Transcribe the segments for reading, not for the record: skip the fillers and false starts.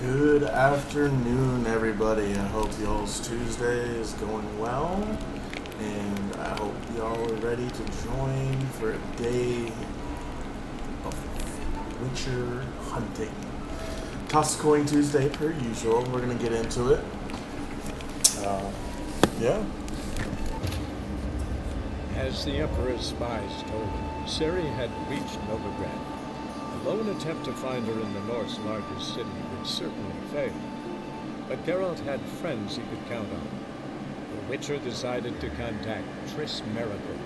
Good afternoon, everybody. I hope y'all's Tuesday is going well, and I hope y'all are ready to join for a day of Witcher hunting. Toss a coin Tuesday, per usual. We're gonna get into it. Uh, yeah. As the Emperor's spies told him, Ciri had reached Novigrad. A lone attempt to find her in the North's largest city would certainly fail. But Geralt had friends he could count on. The Witcher decided to contact Triss Merigold.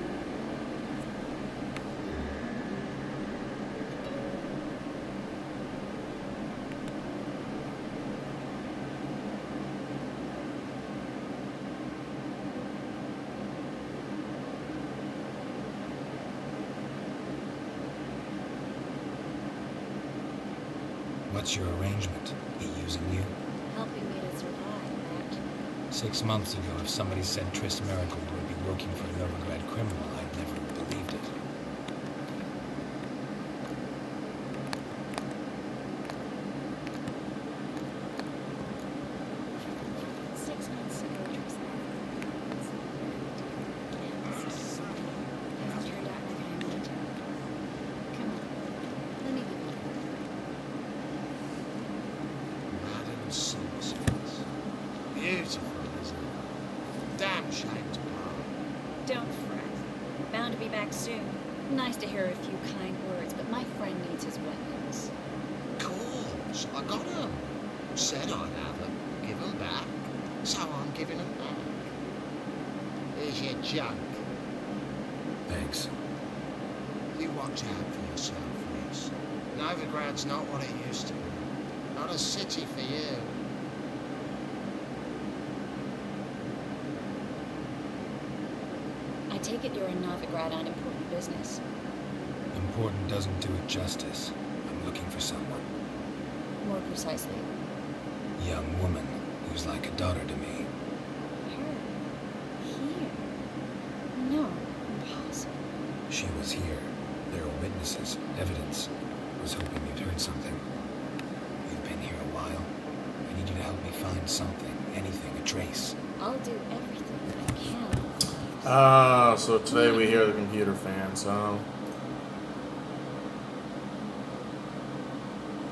What's your arrangement? He using you? Helping me to survive, Matt. 6 months ago, if somebody said Triss Merigold would be working for a Novigrad criminal, I'd never believed it. Six months ago, Triss Merigold was hasn't turned out like I imagined. Come on, let me give you Madam Sorceress. Beautiful, isn't it? Damn shame to part. Don't fret. Bound to be back soon. Nice to hear a few kind words, but my friend needs his weapons. Course, I got 'em. Said I'd have 'em. Give 'em back. So I'm giving 'em back. Here's your junk. Thanks. You watch out for yourself, Reese. Novigrad's not what it used to be. Not a city for you. I take it you're in Novigrad on important business. Important doesn't do it justice. I'm looking for someone. More precisely, Young woman who's like a daughter to me. her. Here. No, impossible. She was here. There are witnesses, evidence. Was hoping you'd heard something. You've been here a while. I need you to help me find something, anything, a trace. I'll do everything I can. So today we hear the computer fans, huh?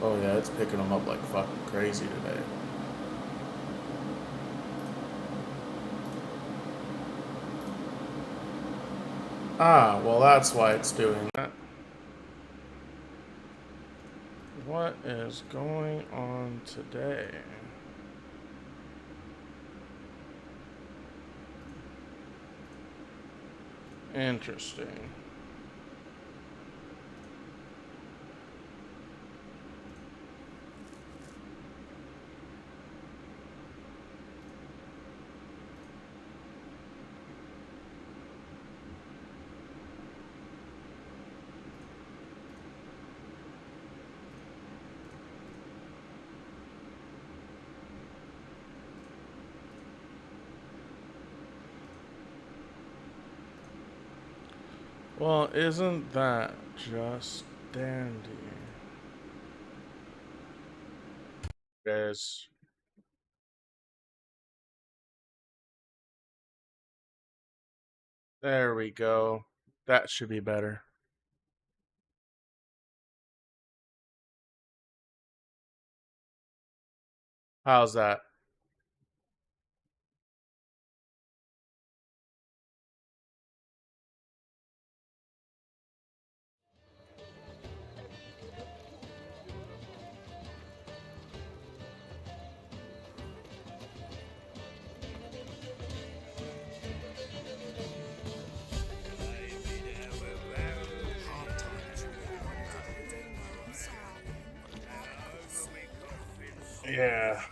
Oh yeah, it's picking them up like fucking crazy today. Well that's why it's doing that. What is going on today? Interesting. Well, isn't that just dandy? Guys. There we go. That should be better. How's that? Yeah.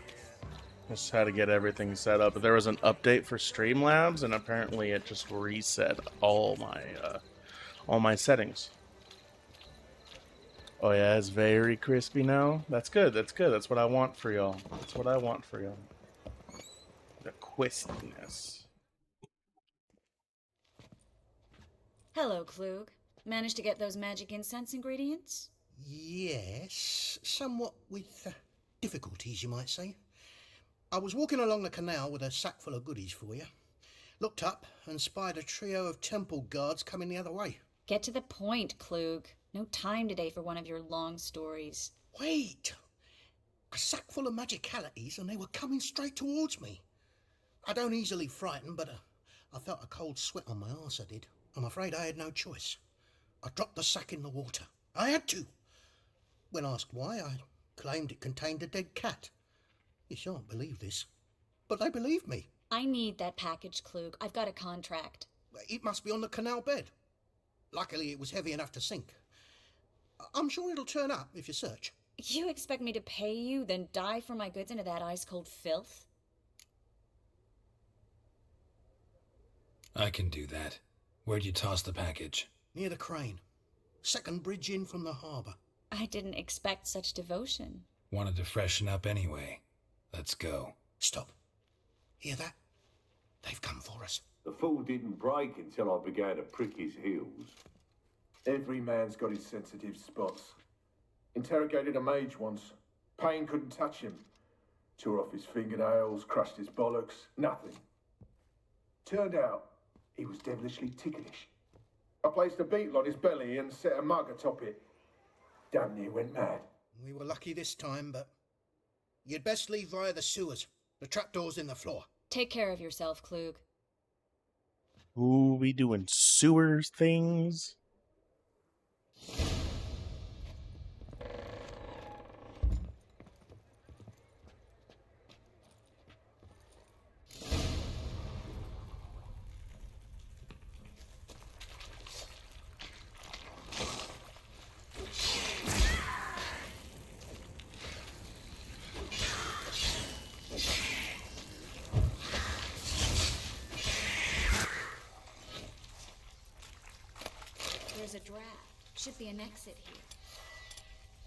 Just had to get everything set up. There was an update for Streamlabs, and apparently it just reset all my settings. Oh yeah, it's very crispy now. That's good. That's good. That's what I want for y'all. That's what I want for y'all. The crispiness. Hello, Klug. Managed to get those magic incense ingredients? Yes, somewhat with difficulties, you might say. I was walking along the canal with a sack full of goodies for you. Looked up and spied a trio of temple guards coming the other way. Get to the point, Klug. No time today for one of your long stories. Wait! A sack full of magicalities and they were coming straight towards me. I don't easily frighten, but I felt a cold sweat on my arse, I did. I'm afraid I had no choice. I dropped the sack in the water. I had to. When asked why, I claimed it contained a dead cat. You shan't believe this, but they believed me. I need that package, Klug. I've got a contract. It must be on the canal bed. Luckily, it was heavy enough to sink. I'm sure it'll turn up if you search. You expect me to pay you, then dive for my goods into that ice-cold filth? I can do that. Where'd you toss the package? Near the crane. Second bridge in from the harbour. I didn't expect such devotion. Wanted to freshen up anyway. Let's go. Stop. Hear that? They've come for us. The fool didn't break until I began to prick his heels. Every man's got his sensitive spots. Interrogated a mage once. Pain couldn't touch him. Tore off his fingernails, crushed his bollocks, nothing. Turned out, he was devilishly ticklish. I placed a beetle on his belly and set a mug atop it. Damn near went mad. We were lucky this time, but you'd best leave via the sewers. The trapdoor's in the floor. Take care of yourself, Klug. Ooh, we doing sewer things? There's a draft. Should be an exit here.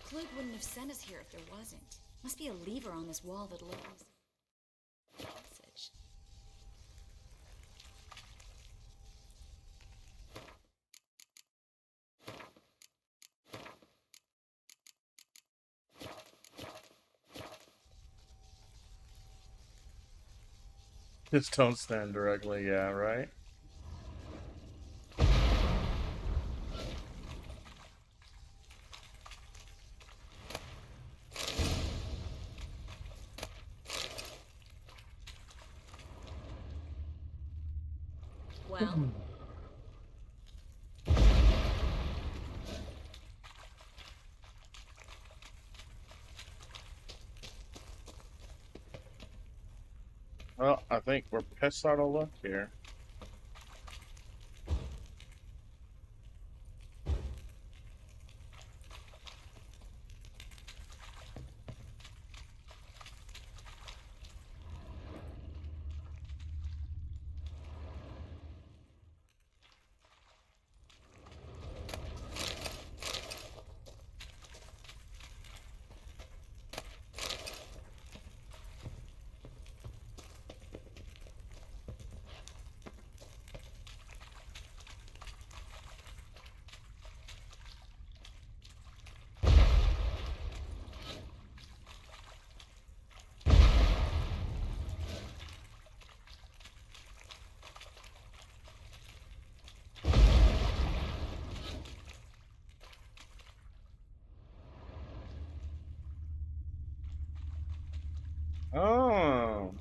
Klug wouldn't have sent us here if there wasn't. Must be a lever on this wall that allows passage. Just don't stand directly, yeah, right? Well, Well, I think we're pissed out of luck here. Oh.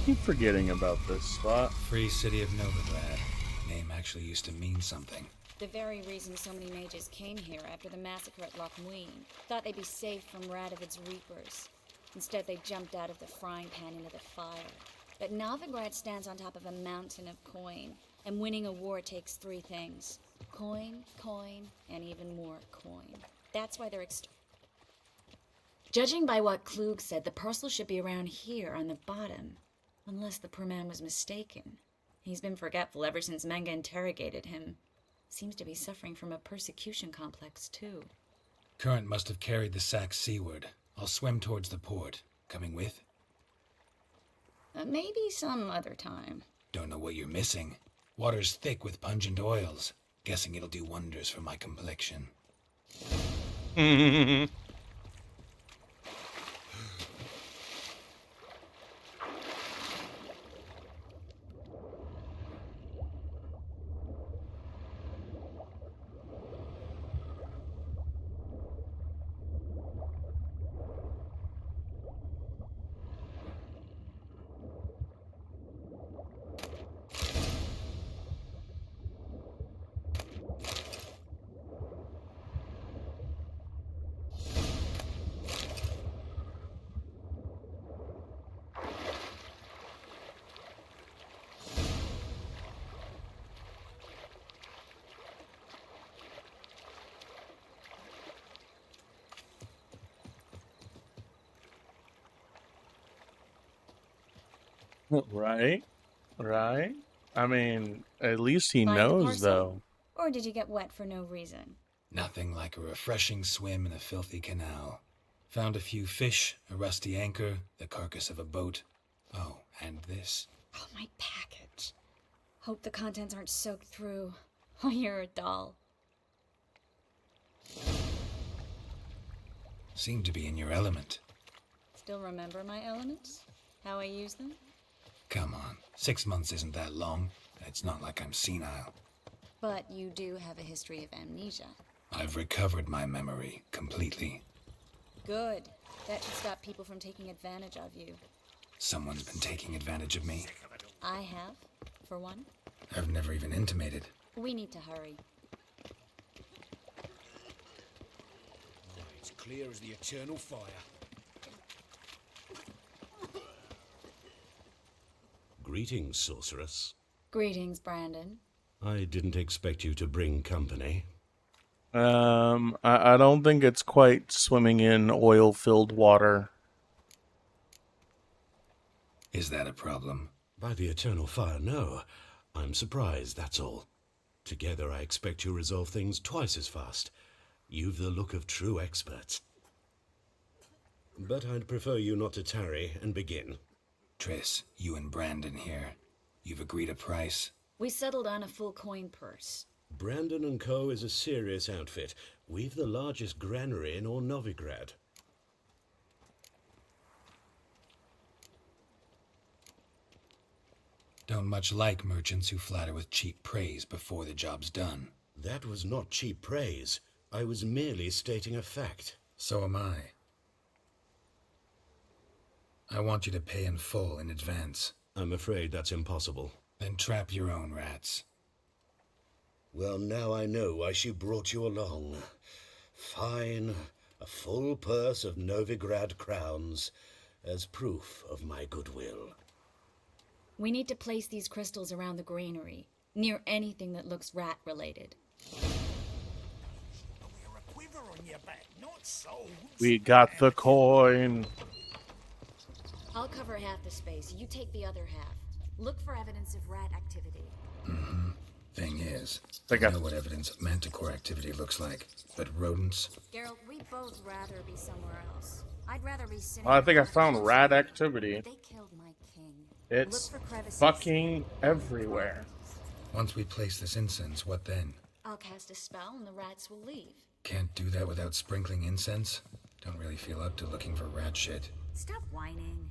Keep forgetting about this spot. Free City of Novigrad. Name actually used to mean something. the very reason so many mages came here after the massacre at Loch Muin. Thought they'd be safe from Radovid's reapers. Instead, they jumped out of the frying pan into the fire. But Novigrad stands on top of a mountain of coin, and winning a war takes three things. Coin, coin, and even more coin. That's why they're Judging by what Klug said, the parcel should be around here on the bottom. Unless the poor man was mistaken. He's been forgetful ever since Menge interrogated him. Seems to be suffering from a persecution complex, too. Current must have carried the sack seaward. I'll swim towards the port. Coming with? Maybe some other time. Don't know what you're missing. Water's thick with pungent oils. Guessing it'll do wonders for my complexion. Right? Right? I mean, at least he Find the knows, parcel? though. Or did you get wet for no reason? Nothing like a refreshing swim in a filthy canal. Found a few fish, a rusty anchor, the carcass of a boat. Oh, and this. Oh, my package. Hope the contents aren't soaked through. Oh, you're a doll. Seem to be in your element. Still remember my elements? How I use them? Come on, 6 months isn't that long. It's not like I'm senile. But you do have a history of amnesia. I've recovered my memory completely. Good. That should stop people from taking advantage of you. Someone's been taking advantage of me. I have, for one. I've never even intimated. We need to hurry. It's clear as the eternal fire. Greetings, sorceress. Greetings, Brandon. I didn't expect you to bring company. I don't think it's quite swimming in oil-filled water. Is that a problem? By the eternal fire, no. I'm surprised, that's all. Together I expect you resolve things twice as fast. You've the look of true experts. But I'd prefer you not to tarry and begin. Triss, you and Brandon here. You've agreed a price? We settled on a full coin purse. Brandon & Co. is a serious outfit. We've the largest granary in all Novigrad. Don't much like merchants who flatter with cheap praise before the job's done. That was not cheap praise. I was merely stating a fact. So am I. I want you to pay in full in advance. I'm afraid that's impossible. Then trap your own rats. Well, now I know why she brought you along. Fine, a full purse of Novigrad crowns as proof of my goodwill. We need to place these crystals around the granary, near anything that looks rat-related. We got the coin. I'll cover half the space. You take the other half. Look for evidence of rat activity. Mm-hmm. Thing is, I I got- know what evidence of manticore activity looks like, but rodents? Geralt, we'd both rather be somewhere else. I'd rather be sitting... Well, I think I on the found couch. rat activity. They killed my king. It's Look for crevices. fucking everywhere. Once we place this incense, what then? I'll cast a spell and the rats will leave. Can't do that without sprinkling incense? Don't really feel up to looking for rat shit. Stop whining.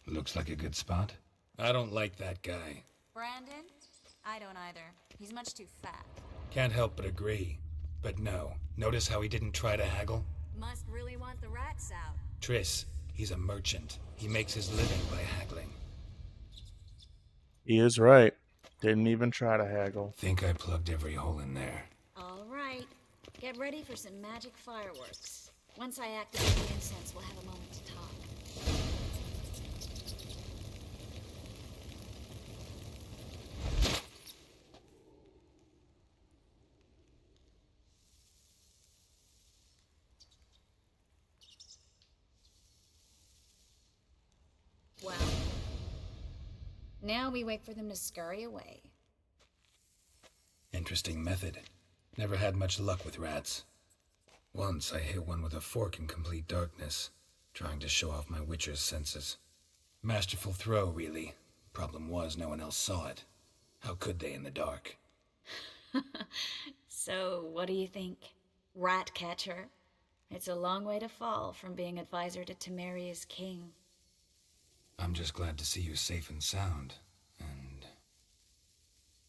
Looks like a good spot. I don't like that guy. Brandon? I don't either. He's much too fat. Can't help but agree. But no, notice how he didn't try to haggle? Must really want the rats out. Triss, he's a merchant. He makes his living by haggling. He is right. Didn't even try to haggle. Think I plugged every hole in there. All right. Get ready for some magic fireworks. Once I activate the incense, we'll have a moment to talk. Well, now we wait for them to scurry away. Interesting method. Never had much luck with rats. Once I hit one with a fork in complete darkness, trying to show off my witcher's senses. Masterful throw, really. Problem was, no one else saw it. How could they in the dark? So, what do you think? Rat catcher? It's a long way to fall from being advisor to Temeria's king. I'm just glad to see you safe and sound, and...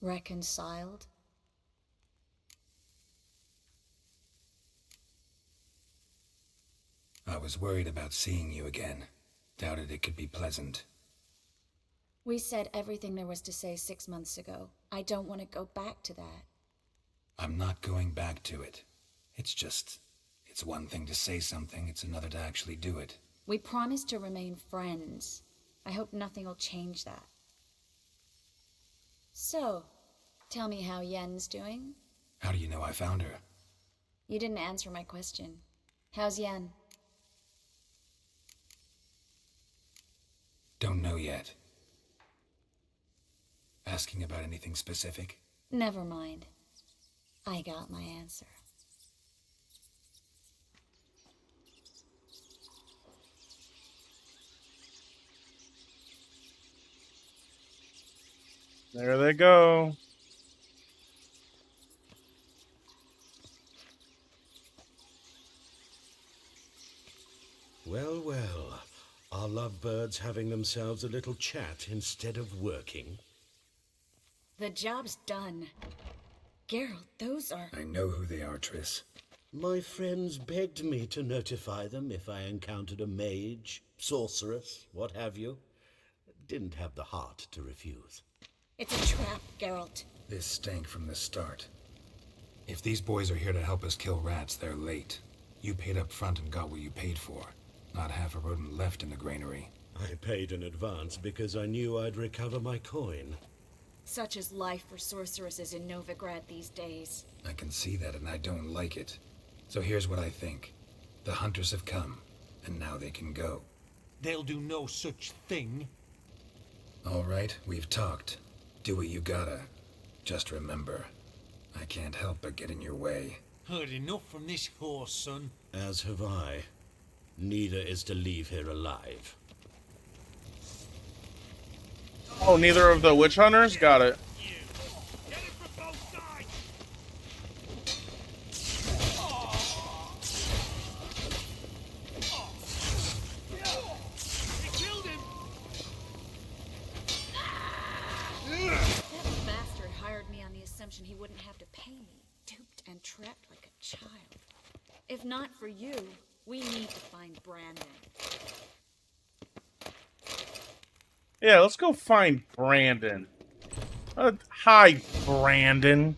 Reconciled? I was worried about seeing you again. Doubted it could be pleasant. We said everything there was to say 6 months ago. I don't want to go back to that. I'm not going back to it. It's one thing to say something, it's another to actually do it. We promised to remain friends. I hope nothing will change that. So, tell me how Yen's doing? How do you know I found her? You didn't answer my question. How's Yen? Don't know yet. Asking about anything specific? Never mind. I got my answer. There they go. Well, well. Are lovebirds having themselves a little chat instead of working? The job's done. Geralt, those are... I know who they are, Triss. My friends begged me to notify them if I encountered a mage, sorceress, what have you. Didn't have the heart to refuse. It's a trap, Geralt. This stank from the start. If these boys are here to help us kill rats, they're late. You paid up front and got what you paid for. Not half a rodent left in the granary. I paid in advance because I knew I'd recover my coin. Such is life for sorceresses in Novigrad these days. I can see that and I don't like it. So here's what I think. The hunters have come, and now they can go. They'll do no such thing. All right, we've talked. Do what you gotta. Just remember, I can't help but get in your way. Heard enough from this horse, son. As have I. Neither is to leave here alive. Oh, neither of the witch hunters? Got it. That bastard hired me on the assumption he wouldn't have to pay me. Duped and trapped like a child. If not for you, we need to find Brandon. Yeah, let's go find Brandon. Hi, Brandon.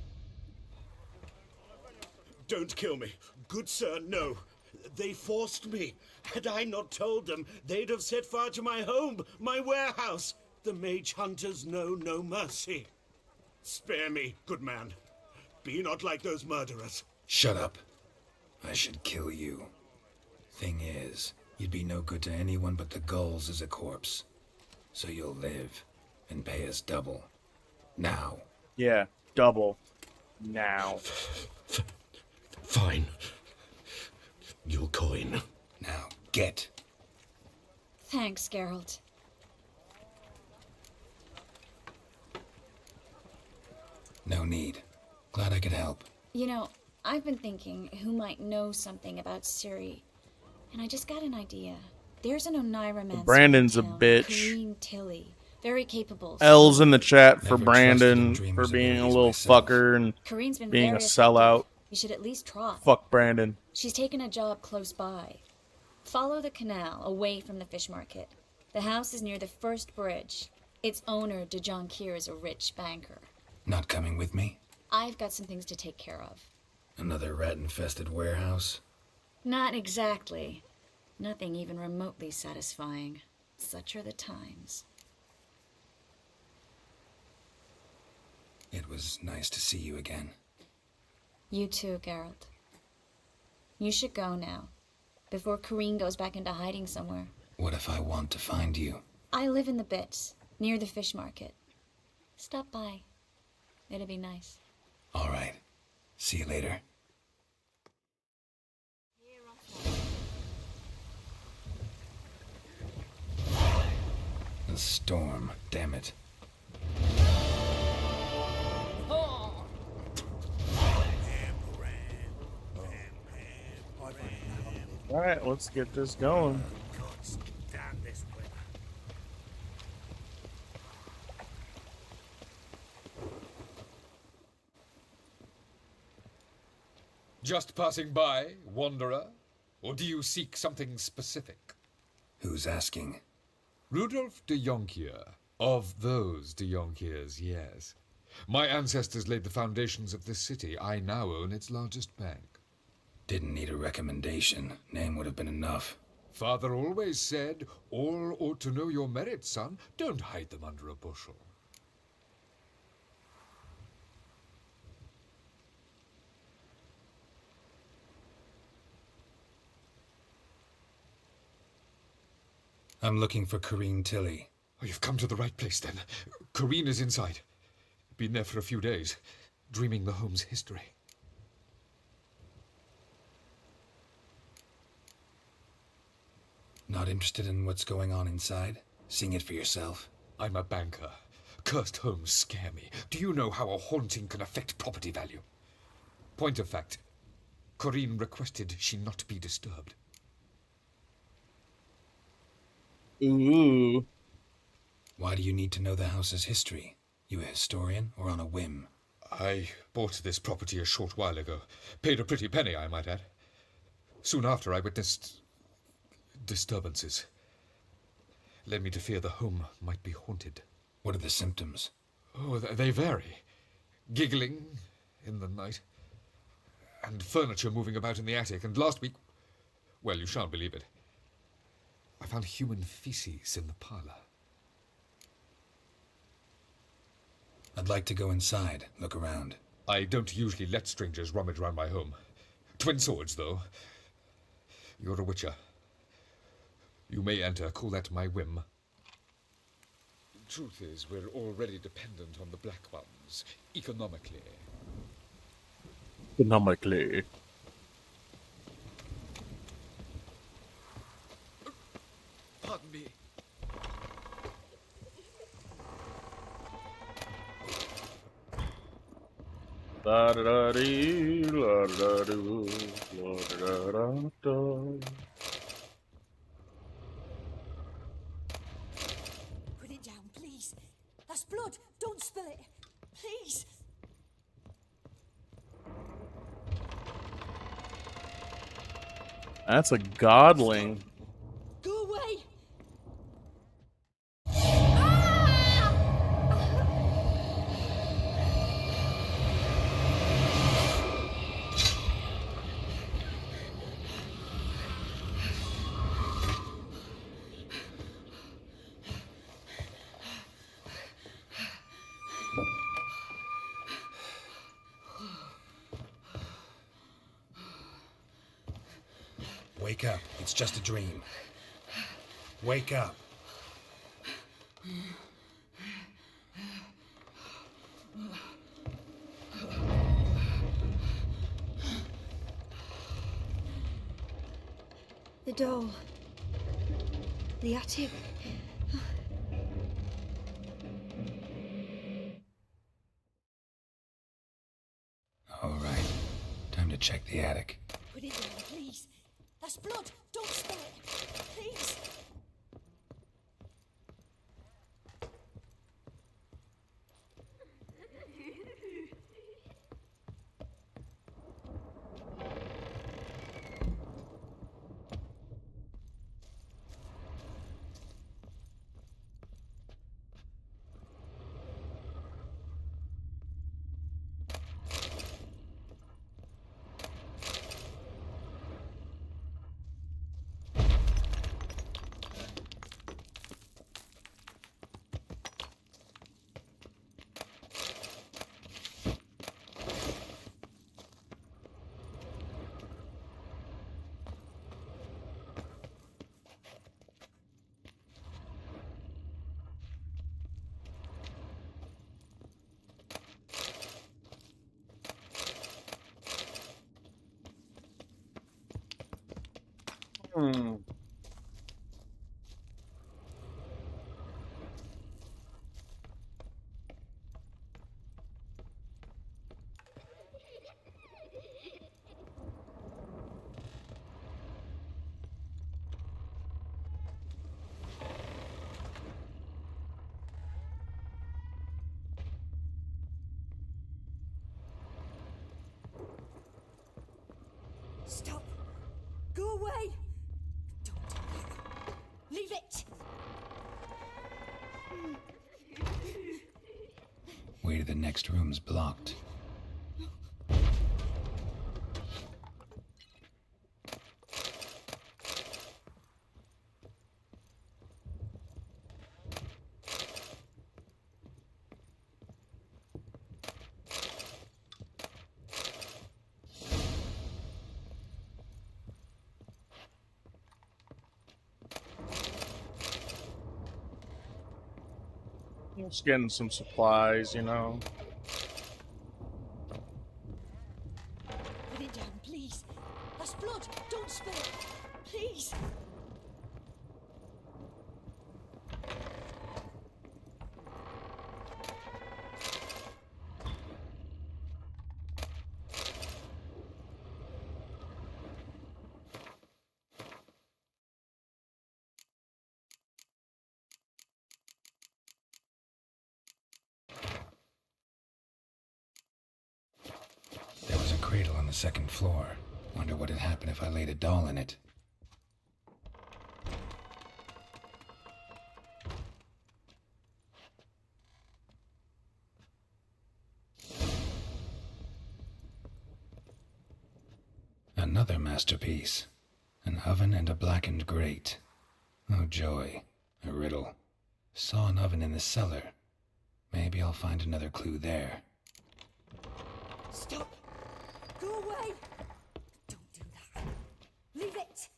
Don't kill me. Good sir, no. They forced me. Had I not told them, they'd have set fire to my home, my warehouse. The mage hunters know no mercy. Spare me, good man. Be not like those murderers. Shut up. I should kill you. Thing is, you'd be no good to anyone but the gulls as a corpse. So you'll live and pay us double. Now. Yeah, double. Now. Fine. Your coin. Now, get. Thanks, Geralt. No need. Glad I could help. You know, I've been thinking who might know something about Ciri. And I just got an idea. There's an Oneiromancer. Brandon's a in town, bitch. Kareen Tilly. Very capable. L's in the chat for Never Brandon trusted in for dreamers' being a abilities little myself. fucker and Kareen's been being a very sellout. effective. You should at least try. Fuck Brandon. She's taken a job close by. Follow the canal away from the fish market. The house is near the first bridge. Its owner, De Jonquier, is a rich banker. Not coming with me? I've got some things to take care of. Another rat-infested warehouse? Not exactly. Nothing even remotely satisfying. Such are the times. It was nice to see you again. You too, Geralt. You should go now, before Kareen goes back into hiding somewhere. What if I want to find you? I live in the Bits, near the fish market. Stop by. It'd be nice. All right. See you later. The storm, damn it. Alright, let's get this going. Just passing by, wanderer? Or do you seek something specific? Who's asking? Rudolf de Jonquier. Of those de Jonquiers, yes. My ancestors laid the foundations of this city. I now own its largest bank. Didn't need a recommendation. Name would have been enough. Father always said, all ought to know your merits, son. Don't hide them under a bushel. I'm looking for Corrine Tilly. Oh, you've come to the right place, then. Corrine is inside. Been there for a few days, dreaming the home's history. Not interested in what's going on inside? Seeing it for yourself? I'm a banker. Cursed homes scare me. Do you know how a haunting can affect property value? Point of fact, Corrine requested she not be disturbed. Ooh. Why do you need to know the house's history? You a historian, or on a whim? I bought this property a short while ago. Paid a pretty penny, I might add. Soon after, I witnessed disturbances. Led me to fear the home might be haunted. What are the symptoms? Oh, they vary. Giggling in the night, and furniture moving about in the attic, and last week, well, you shan't believe it, I found human feces in the parlor. I'd like to go inside, look around. I don't usually let strangers rummage around my home. Twin swords, though. You're a witcher. You may enter, call that my whim. Truth is, we're already dependent on the Black Ones, economically. Economically. Pardon me. La da da dee, la da doo, la da da da. Put it down, please. That's blood. Don't spill it. Please. That's a godling. Go away. Wake up. It's just a dream. Wake up. The doll. The attic. All right. Time to check the attic. Put it down, please. That's blood. Don't spill it. Please. Stop. Go away. Don't do that. Leave it. Way to the next room's blocked. Just getting some supplies, you know. Put it down, please. That's blood. Don't spill it. Please. There was a cradle on the second floor. Wonder what had happened if I laid a doll in it. Another masterpiece. An oven and a blackened grate. Oh joy. A riddle. Saw an oven in the cellar. Maybe I'll find another clue there. Stop. Go away. Don't do that. Leave it.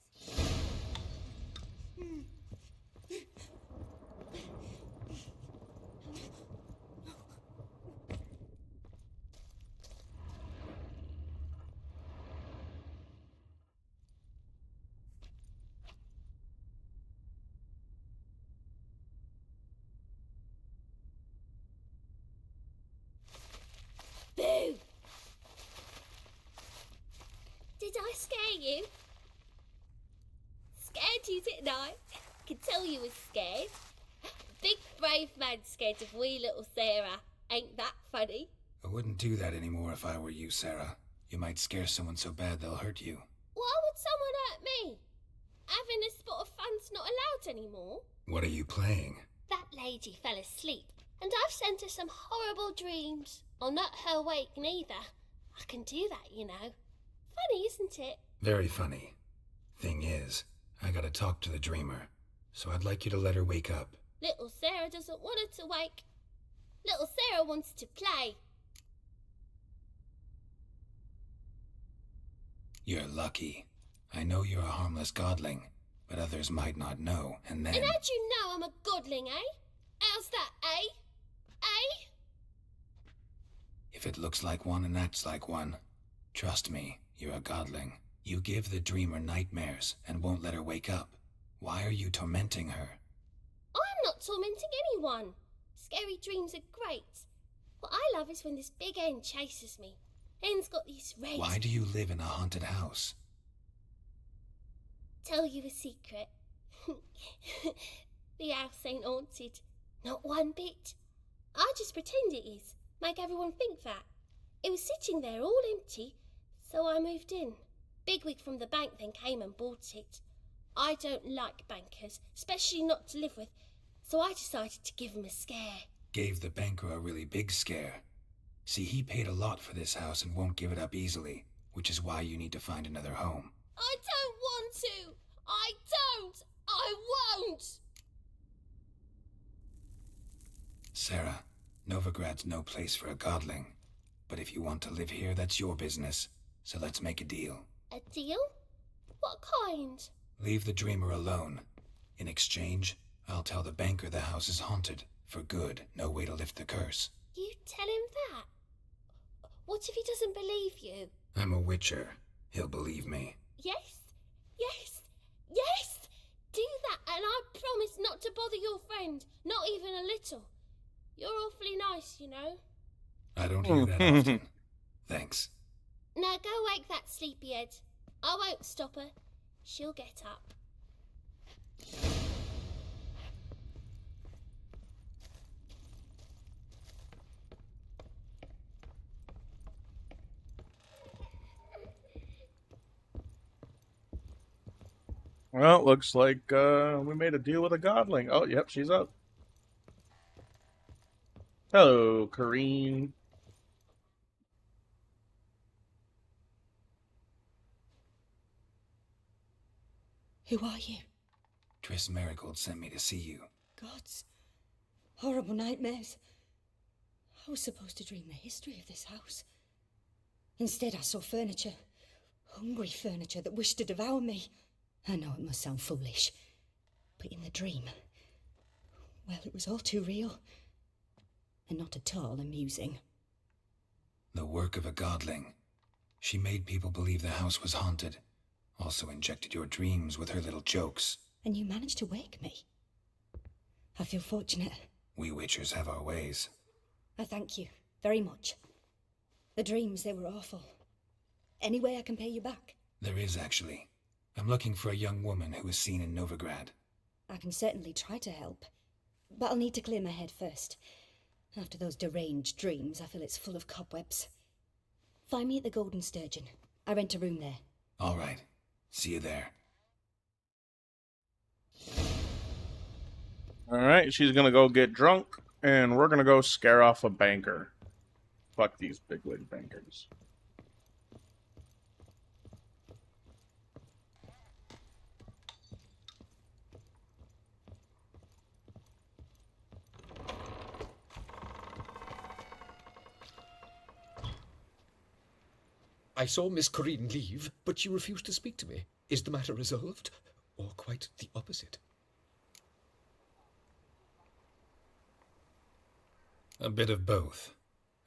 Boo! Did I scare you? Scared you, didn't I? Could tell you was scared. Big brave man scared of wee little Sarah. Ain't that funny? I wouldn't do that anymore if I were you, Sarah. You might scare someone so bad they'll hurt you. Why would someone hurt me? Having a spot of fun's not allowed anymore. What are you playing? That lady fell asleep, and I've sent her some horrible dreams. I'll not her awake neither. I can do that, you know. Funny, isn't it? Very funny. Thing is, I gotta talk to the dreamer, so I'd like you to let her wake up. Little Sarah doesn't want her to wake. Little Sarah wants to play. You're lucky. I know you're a harmless godling, but others might not know, and then... And how'd you know I'm a godling, eh? How's that, eh? Eh? If it looks like one and acts like one, trust me, you're a godling. You give the dreamer nightmares and won't let her wake up. Why are you tormenting her? I'm not tormenting anyone. Scary dreams are great. What I love is when this big hen chases me. Hen's got these red... Why do you live in a haunted house? Tell you a secret. The house ain't haunted. Not one bit. I just pretend it is. Make everyone think that. It was sitting there all empty, so I moved in. Bigwig from the bank then came and bought it. I don't like bankers, especially not to live with, so I decided to give him a scare. Gave the banker a really big scare. See, he paid a lot for this house and won't give it up easily, which is why you need to find another home. I don't want to! I don't! I won't! Sarah, Novigrad's no place for a godling. But if you want to live here, that's your business. So let's make a deal. A deal? What kind? Leave the dreamer alone. In exchange, I'll tell the banker the house is haunted. For good, no way to lift the curse. You tell him that? What if he doesn't believe you? I'm a witcher. He'll believe me. Yes, yes, yes! Do that and I promise not to bother your friend, not even a little. You're awfully nice, you know. I don't hear that often. Thanks. Now go wake that sleepyhead. I won't stop her. She'll get up. Well, looks like we made a deal with a godling. Oh, yep, she's up. Hello, Kareen. Who are you? Triss Marigold sent me to see you. Gods. Horrible nightmares. I was supposed to dream the history of this house. Instead, I saw furniture. Hungry furniture that wished to devour me. I know it must sound foolish, but in the dream, well, it was all too real. and not at all amusing. The work of a godling. She made people believe the house was haunted. Also injected your dreams with her little jokes. And you managed to wake me. I feel fortunate. We witchers have our ways. I thank you very much. The dreams, they were awful. Any way I can pay you back? There is, actually. I'm looking for a young woman who was seen in Novigrad. I can certainly try to help. But I'll need to clear my head first. After those deranged dreams, I feel it's full of cobwebs. Find me at the Golden Sturgeon. I rent a room there. All right. See you there. Alright, she's gonna go get drunk, and we're gonna go scare off a banker. Fuck these bigwig bankers. I saw Miss Corinne leave, but she refused to speak to me. Is the matter resolved, or quite the opposite? A bit of both.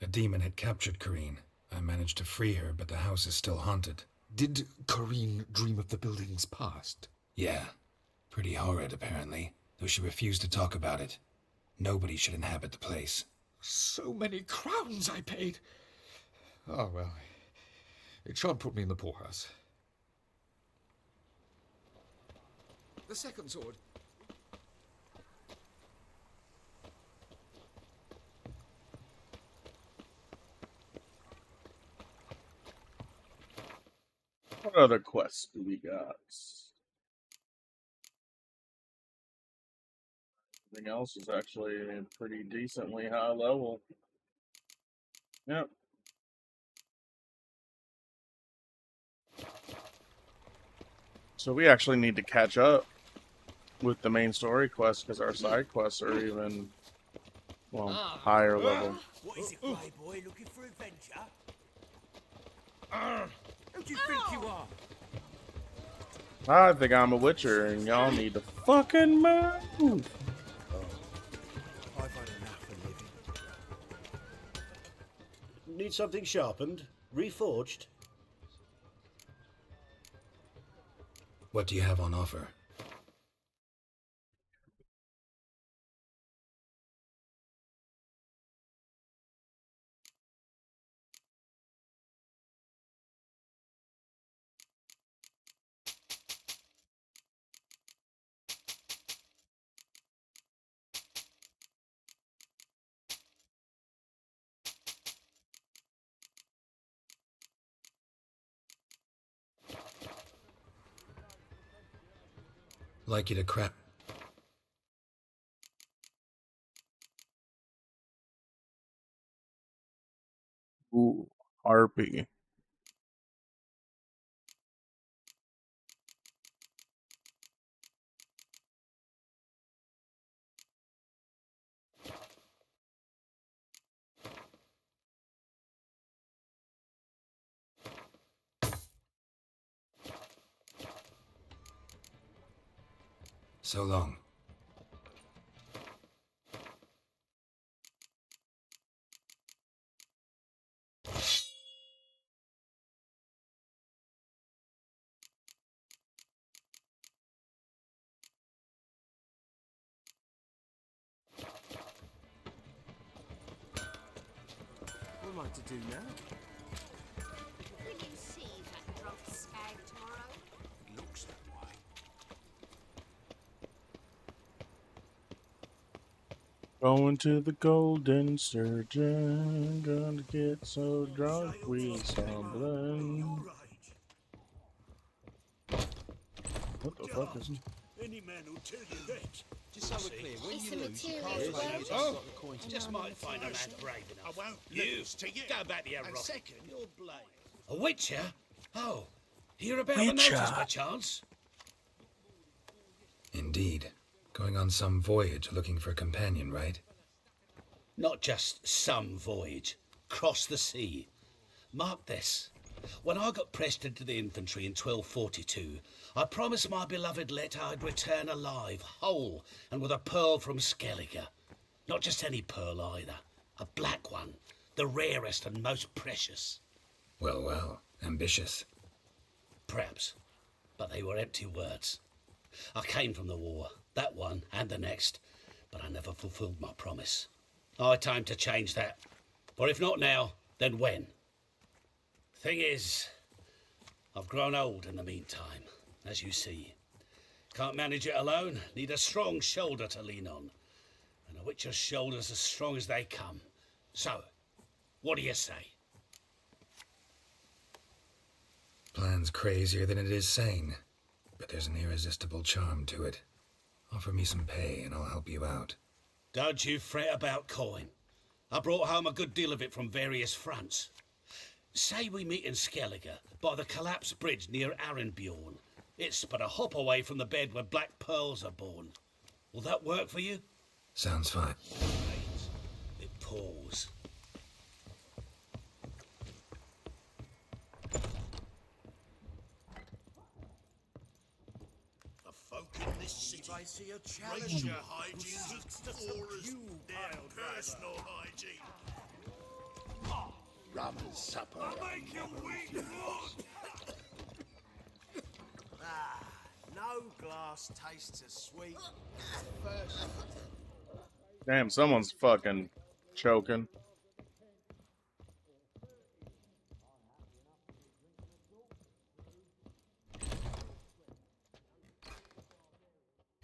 A demon had captured Corinne. I managed to free her, but the house is still haunted. Did Corinne dream of the building's past? Yeah. Pretty horrid, apparently, though she refused to talk about it. Nobody should inhabit the place. So many crowns I paid! Oh, well, it shan't put me in the poorhouse. The second sword. What other quests do we got? Everything else is actually pretty decently high level. Yep. So we actually need to catch up with the main story quests because our side quests are even, well, higher level. What is it, playboy? Looking for adventure? Who do you think you are? I think I'm a witcher and y'all need to fucking move. I've had enough of living. Need something sharpened? Reforged? What do you have on offer? Like you to crap. Ooh, harpy. So long. What am I to do now? Will you see that drunk skag tomorrow? It looks that way. Going to the Golden Sturgeon, gonna get so drunk we stumbling. What the fuck is? Any man will tell you that. Just so we're clear, when It's you a lose, you material can't as use well. the coin to Just might find a lad brave enough. I won't You, lose to you. go back to your And rock. second, you're blame. A witcher? Oh, hear about Witcher. the notice by chance? Indeed. Going on some voyage looking for a companion, right? Not just some voyage. Cross the sea. Mark this. When I got pressed into the infantry in 1242, I promised my beloved Let I'd return alive, whole, and with a pearl from Skellige. Not just any pearl either. A black one. The rarest and most precious. Well, well, ambitious. Perhaps. But they were empty words. I came from the war, that one and the next, but I never fulfilled my promise. High time to change that. For if not now, then when? Thing is, I've grown old in the meantime, as you see. Can't manage it alone, need a strong shoulder to lean on. And a witcher's shoulder's as strong as they come. So, what do you say? Plan's crazier than it is sane, but there's an irresistible charm to it. Offer me some pay and I'll help you out. Don't you fret about coin. I brought home a good deal of it from various fronts. Say we meet in Skellige, by the collapsed bridge near Arenbjorn. It's but a hop away from the bed where black pearls are born. Will that work for you? Sounds fine. It pours. The folk in this city see a challenge your hygiene as poor as their personal hygiene. Rum and supper. I'll make you weak, no glass tastes as sweet as first. Damn, someone's fucking choking.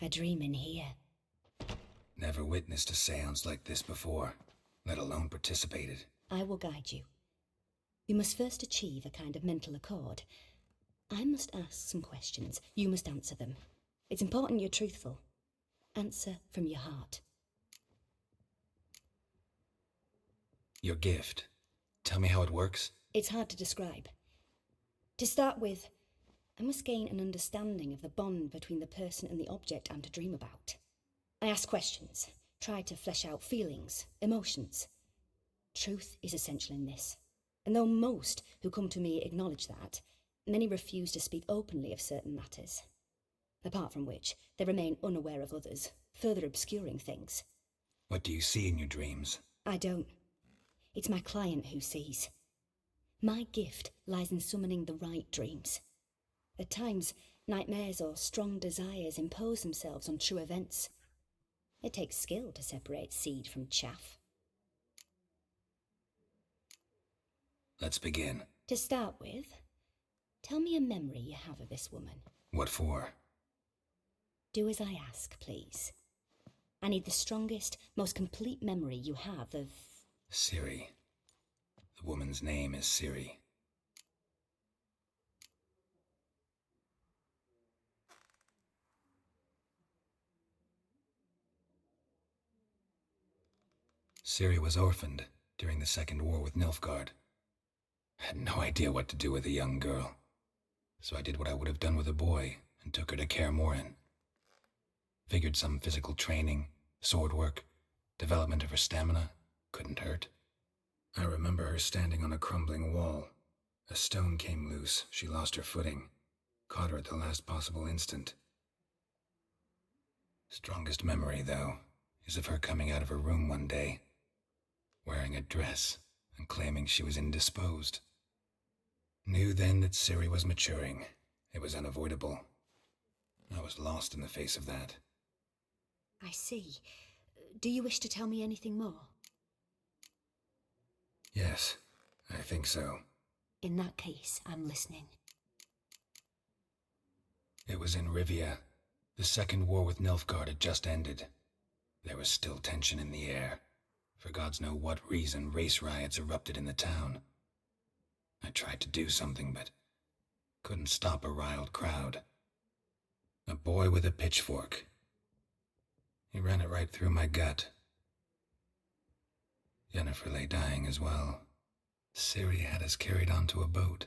A dream in here. Never witnessed a seance like this before, let alone participated. I will guide you. You must first achieve a kind of mental accord. I must ask some questions. You must answer them. It's important you're truthful. Answer from your heart. Your gift. Tell me how it works. It's hard to describe. To start with, I must gain an understanding of the bond between the person and the object I'm to dream about. I ask questions, try to flesh out feelings, emotions. Truth is essential in this, and though most who come to me acknowledge that, many refuse to speak openly of certain matters. Apart from which, they remain unaware of others, further obscuring things. What do you see in your dreams? I don't. It's my client who sees. My gift lies in summoning the right dreams. At times, nightmares or strong desires impose themselves on true events. It takes skill to separate seed from chaff. Let's begin. To start with, tell me a memory you have of this woman. What for? Do as I ask, please. I need the strongest, most complete memory you have of... Ciri. The woman's name is Ciri. Ciri was orphaned during the Second War with Nilfgaard. I had no idea what to do with a young girl, so I did what I would have done with a boy and took her to Kaer Morhen. Figured some physical training, sword work, development of her stamina couldn't hurt. I remember her standing on a crumbling wall. A stone came loose, she lost her footing, caught her at the last possible instant. Strongest memory, though, is of her coming out of her room one day, wearing a dress and claiming she was indisposed. Knew then that Ciri was maturing. It was unavoidable. I was lost in the face of that. I see. Do you wish to tell me anything more? Yes, I think so. In that case, I'm listening. It was in Rivia. The Second War with Nilfgaard had just ended. There was still tension in the air. For gods know what reason, race riots erupted in the town. I tried to do something, but couldn't stop a riled crowd. A boy with a pitchfork. He ran it right through my gut. Yennefer lay dying as well. Ciri had us carried onto a boat.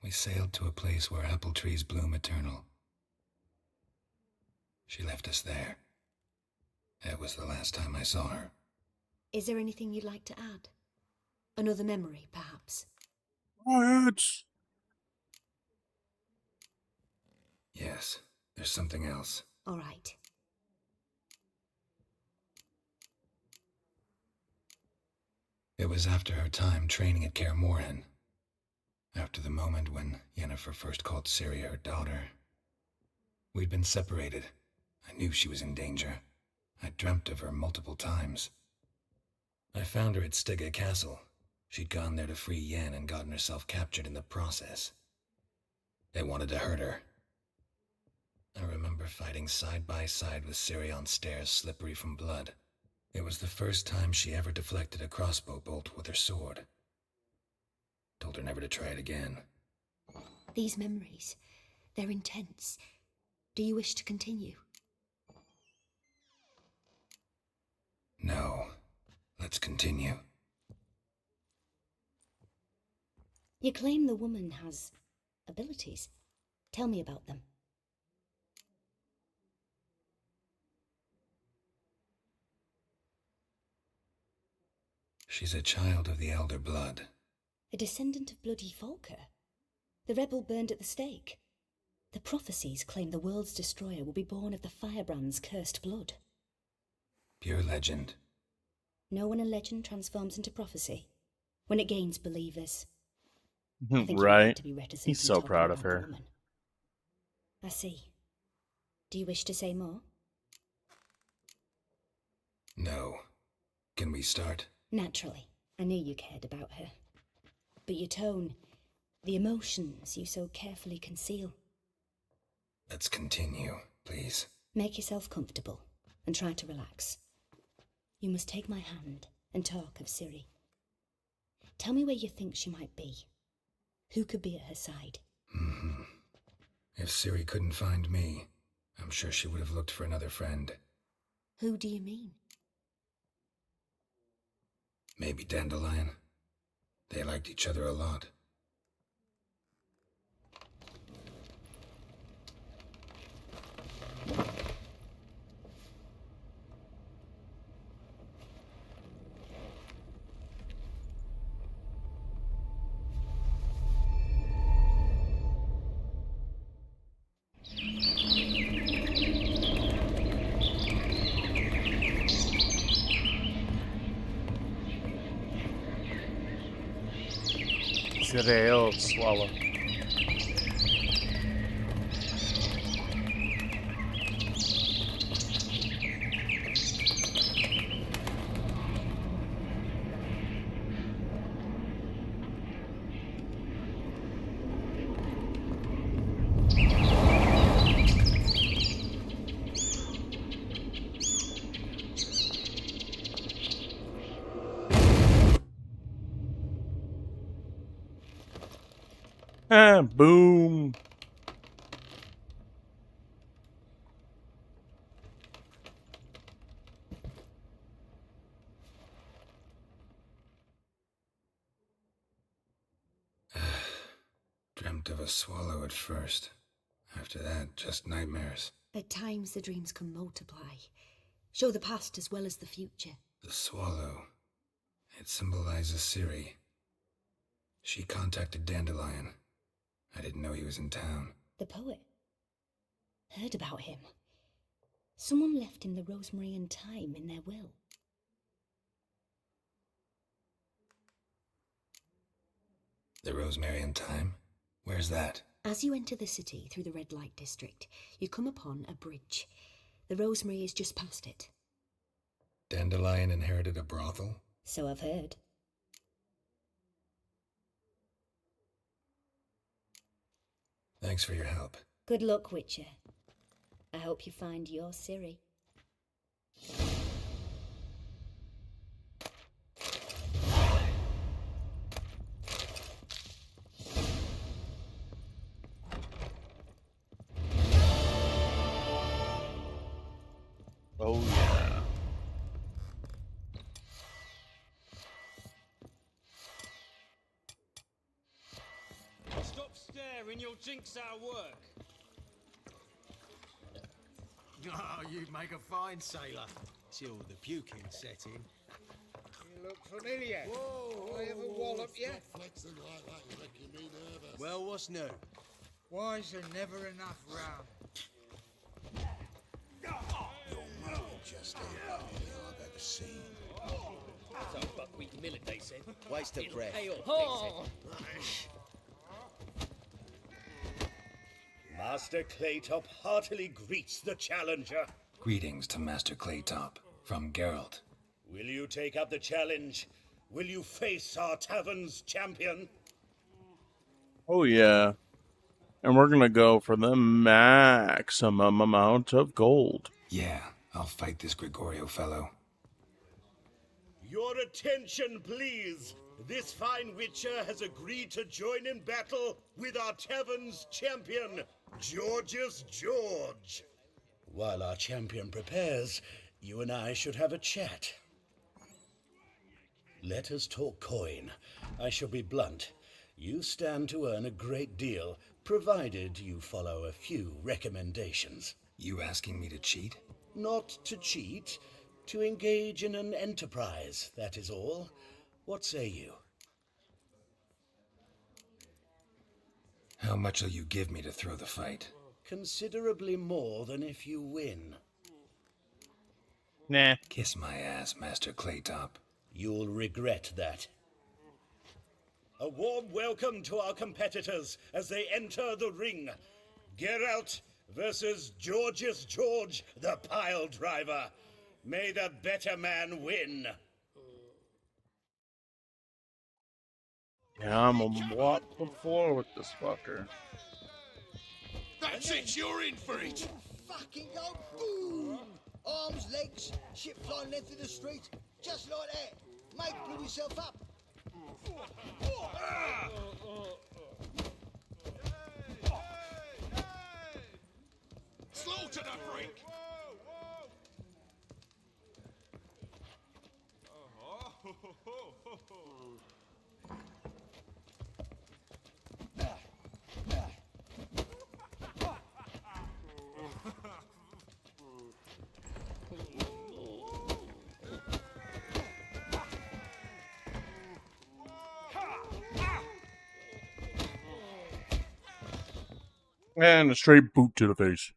We sailed to a place where apple trees bloom eternal. She left us there. That was the last time I saw her. Is there anything you'd like to add? Another memory, perhaps? Quiet! Yes, there's something else. All right. It was after her time training at Kaer Morhen. After the moment when Yennefer first called Ciri her daughter. We'd been separated. I knew she was in danger. I dreamt of her multiple times. I found her at Stygga Castle. She'd gone there to free Yen and gotten herself captured in the process. They wanted to hurt her. I remember fighting side by side with Ciri on stairs slippery from blood. It was the first time she ever deflected a crossbow bolt with her sword. Told her never to try it again. These memories, they're intense. Do you wish to continue? No. Let's continue. You claim the woman has abilities. Tell me about them. She's a child of the Elder Blood. A descendant of bloody Falker. The rebel burned at the stake. The prophecies claim the world's destroyer will be born of the Firebrand's cursed blood. Pure legend. Know when a legend transforms into prophecy? When it gains believers. I think you're Right. to be reticent He's in so talking proud of about the her. woman. I see. Do you wish to say more? No. Can we start? Naturally. I knew you cared about her. But your tone, the emotions you so carefully conceal. Let's continue, please. Make yourself comfortable and try to relax. You must take my hand and talk of Ciri. Tell me where you think she might be. Who could be at her side? If Ciri couldn't find me, I'm sure she would have looked for another friend. Who do you mean? Maybe Dandelion. They liked each other a lot. Cereal swallow. Ah, boom. Dreamt of a swallow at first. After that, just nightmares. At times the dreams can multiply. Show the past as well as the future. The swallow. It symbolizes Ciri. She contacted Dandelion. I didn't know he was in town. The poet. Heard about him. Someone left him the rosemary and thyme in their will. The Rosemary and Thyme? Where's that? As you enter the city through the red light district, you come upon a bridge. The rosemary is just past it. Dandelion inherited a brothel? So I've heard. Thanks for your help. Good luck, Witcher. I hope you find your Ciri. Oh, yeah. Stop staring, you'll jinx our work. Oh, you make a fine sailor. Till the puking set in. You look familiar. Whoa, I ever wallop you? flexing like that, you're making me nervous. Well, what's new? Why is there never enough round? You're just everything I've ever seen. Some buckwheat millet, they said. Waste of It'll breath. pay off, Oh. they said. Master Claytop heartily greets the challenger. Greetings to Master Claytop from Geralt. Will you take up the challenge? Will you face our tavern's champion? Oh yeah. And we're gonna go for the maximum amount of gold. Yeah, I'll fight this Gregorio fellow. Your attention, please. This fine witcher has agreed to join in battle with our tavern's champion, Georgius George. While our champion prepares, you and I should have a chat. Let us talk coin. I shall be blunt. You stand to earn a great deal, provided you follow a few recommendations. You asking me to cheat? Not to cheat, to engage in an enterprise, that is all. What say you? How much will you give me to throw the fight? Considerably more than if you win. Nah. Kiss my ass, Master Claytop. You'll regret that. A warm welcome to our competitors as they enter the ring. Geralt versus Georgius George, the pile driver. May the better man win. Yeah, I'm a walk before with this fucker. That's it, you're in for it. Fucking go boom! Arms, legs, shit flying length of the street, just like that. Mate blew himself up. Slaughter the freak. And a straight boot to the face.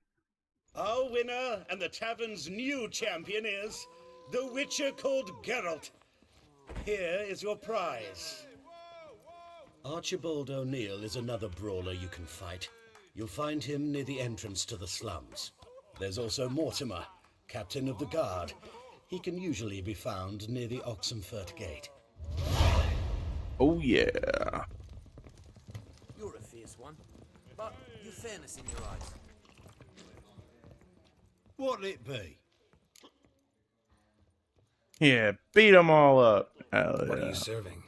Our winner and the tavern's new champion is the witcher called Geralt. Here is your prize. Archibald O'Neill is another brawler you can fight. You'll find him near the entrance to the slums. There's also Mortimer, captain of the guard. He can usually be found near the Oxenfurt Gate. Oh yeah. You're a fierce one, but you've fairness in your eyes. What'll it be? Yeah, beat them all up. Hell What yeah. are you serving?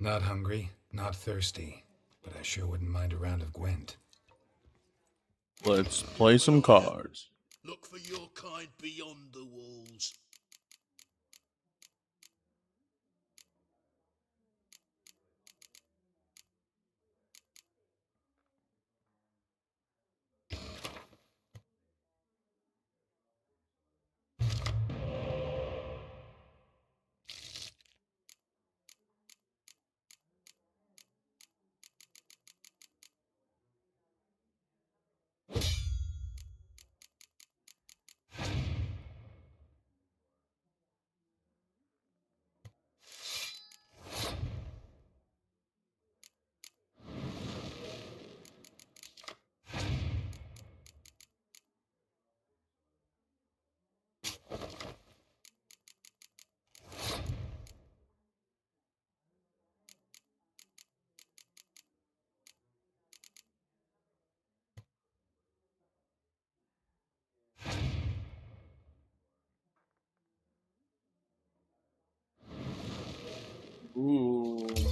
Not hungry, not thirsty, but I sure wouldn't mind a round of Gwent. Let's play some cards. Look for your kind beyond the walls. Ooh. Let's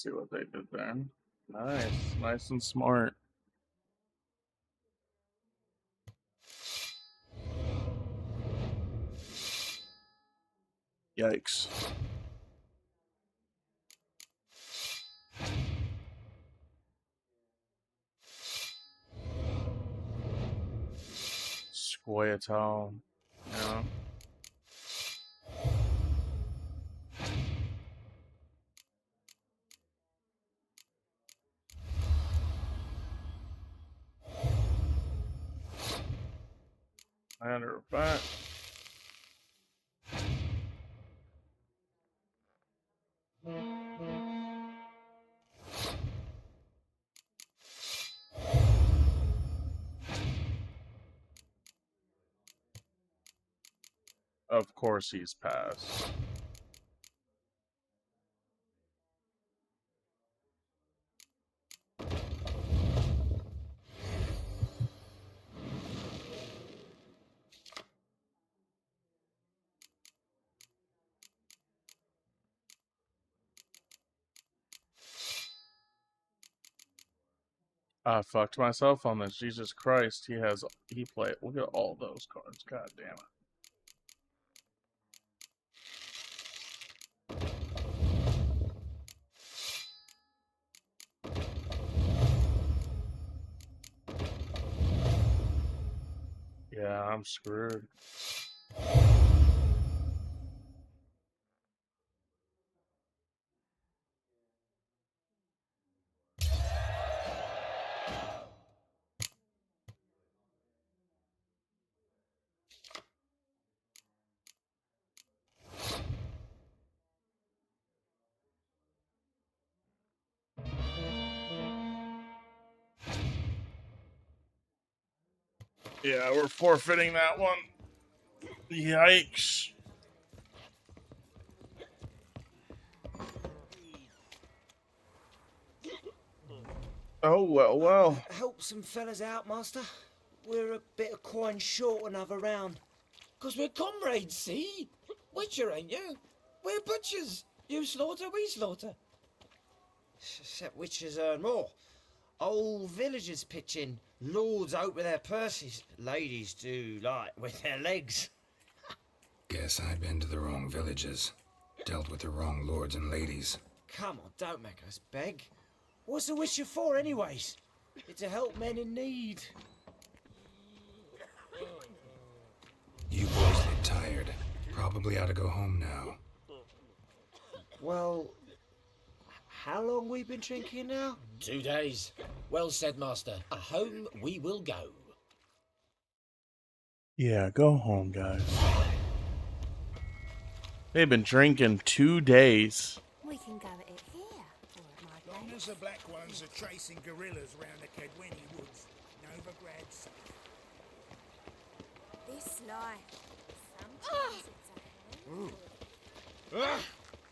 see what they did there. Nice. Nice and smart. Yikes. Squayatal. Yeah. Matter of fact. Of course he's passed. I fucked myself on this. Jesus Christ, he played. Look at all those cards. God damn it. Yeah, I'm screwed. Yeah, we're forfeiting that one. Yikes. Oh, well. Help some fellas out, Master. We're a bit of coin short another round. 'Cause we're comrades, see? Witcher, ain't you? We're butchers. You slaughter, we slaughter. Except witchers earn more. Old villagers pitch in. Lords out with their purses. Ladies do like with their legs. Guess I've been to the wrong villages. Dealt with the wrong lords and ladies. Come on, don't make us beg. What's a witcher for, anyways? It's to help men in need. You boys look tired. Probably ought to go home now. Well, how long we been drinking now? 2 days. Well said, Master. Home we will go. Yeah, go home, guys. They've been drinking 2 days. We can go at it here, or at my Long place. as the Black Ones are chasing guerrillas round the Kedweni woods, Novigrad's safe. This life, sometimes it's a handful.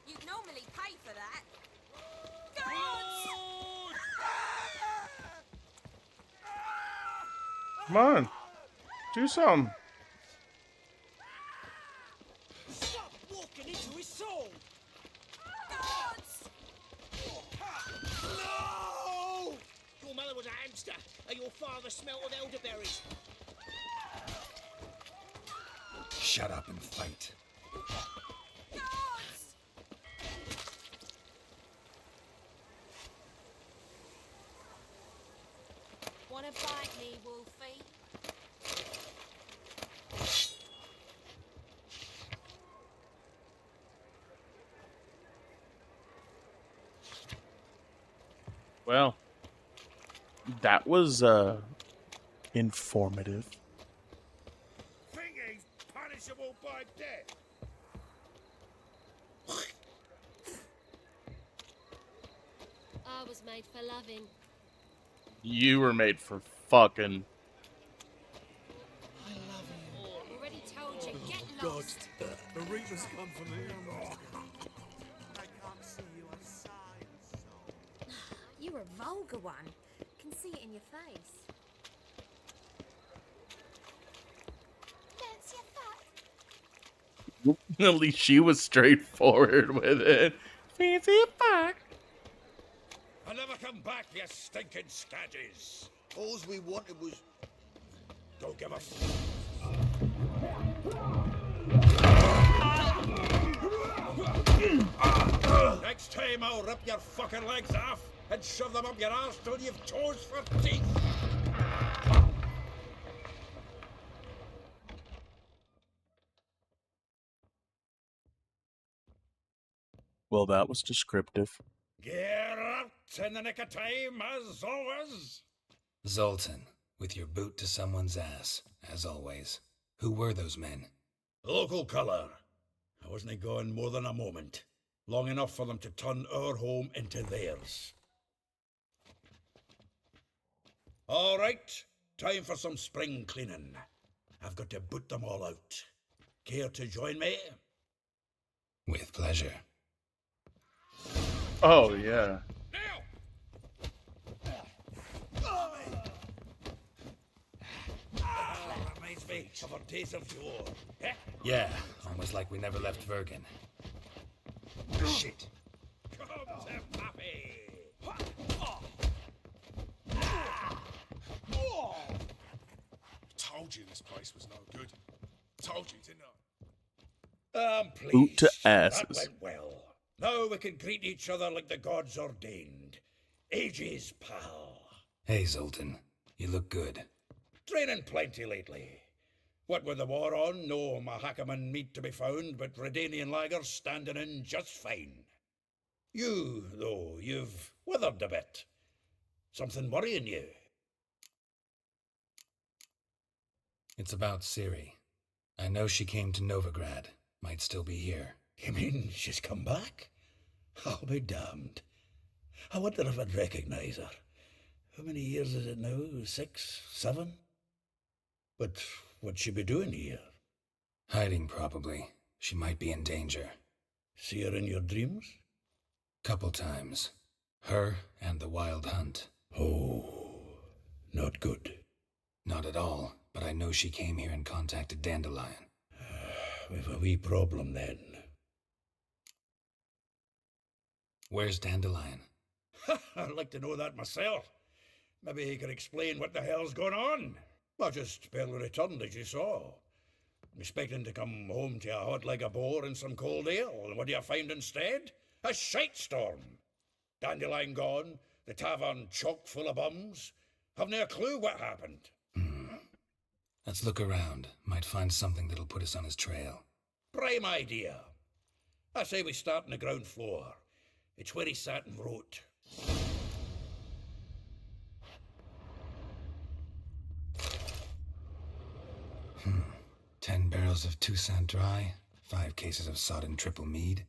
You'd normally pay for that. Come on. Do something. Stop walking into his soul! No! Your mother was a hamster, and your father smelt of elderberries. Shut up and fight. Wanna bite me, Wolfie? Well, that was informative. Think he's punishable by death. I was made for loving. You were made for fucking. Already told you, get God, lost. the Reapers come for me. I can't see you aside. You're a vulgar one. Can see it in your face. Fancy a fuck? At least she was straightforward with it. Fancy a fuck. I'll never come back, you stinking scadges. All we wanted was... Don't give a Next time I'll rip your fucking legs off and shove them up your arse till you've toes for teeth. Well, that was descriptive. Get out in the nick of time, as always. Zoltan, with your boot to someone's ass, as always. Who were those men? Local colour. I wasn't gone more than a moment. Long enough for them to turn our home into theirs. All right, time for some spring cleaning. I've got to boot them all out. Care to join me? With pleasure. Oh, yeah. Reminds me of our days of yore. Eh? Yeah, almost like we never left Vergen. Shit. Come to Pappy! Told you this place was no good. Told you, didn't I? Please. Boot to That asses. went well. Now we can greet each other like the gods ordained. Ages, pal. Hey, Zoltan. You look good. Training plenty lately. What with the war on, no Mahakaman meat to be found, but Redanian lagers standing in just fine. You, though, you've withered a bit. Something worrying you? It's about Ciri. I know she came to Novigrad. Might still be here. You mean she's come back? I'll be damned. I wonder if I'd recognize her. How many years is it now? 6, 7? But what'd she be doing here? Hiding, probably. She might be in danger. See her in your dreams? Couple times. Her and the Wild Hunt. Oh, not good. Not at all, but I know she came here and contacted Dandelion. We've a wee problem then. Where's Dandelion? I'd like to know that myself. Maybe he could explain what the hell's going on. I just barely returned, as you saw. Expecting to come home to a hot leg of boar and some cold ale, and what do you find instead? A shite storm. Dandelion gone, the tavern chock full of bums. Haven't a clue what happened. Let's look around. Might find something that'll put us on his trail. Prime idea. I say we start on the ground floor. It's where he sat and wrote. Hmm. 10 barrels of Toussaint Dry, 5 cases of sodden triple mead.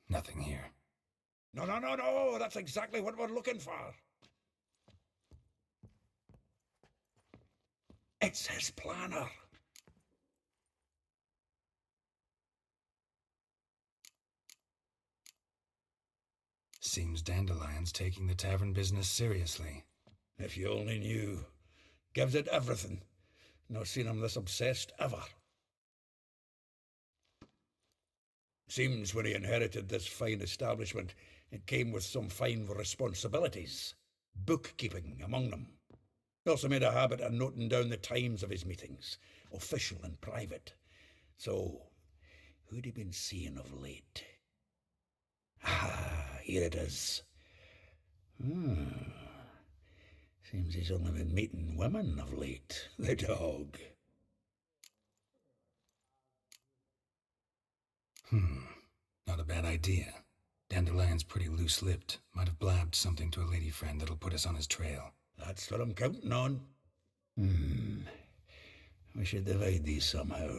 Nothing here. No, that's exactly what we're looking for. It's his planner. Seems Dandelion's taking the tavern business seriously. If you only knew. Gives it everything. Not seen him this obsessed ever. Seems when he inherited this fine establishment, it came with some fine responsibilities. Bookkeeping among them. He also made a habit of noting down the times of his meetings, official and private. So, who'd he been seeing of late? Ah, here it is. Seems he's only been meeting women of late, the dog. Not a bad idea. Dandelion's pretty loose-lipped. Might have blabbed something to a lady friend that'll put us on his trail. That's what I'm counting on. We should divide these somehow.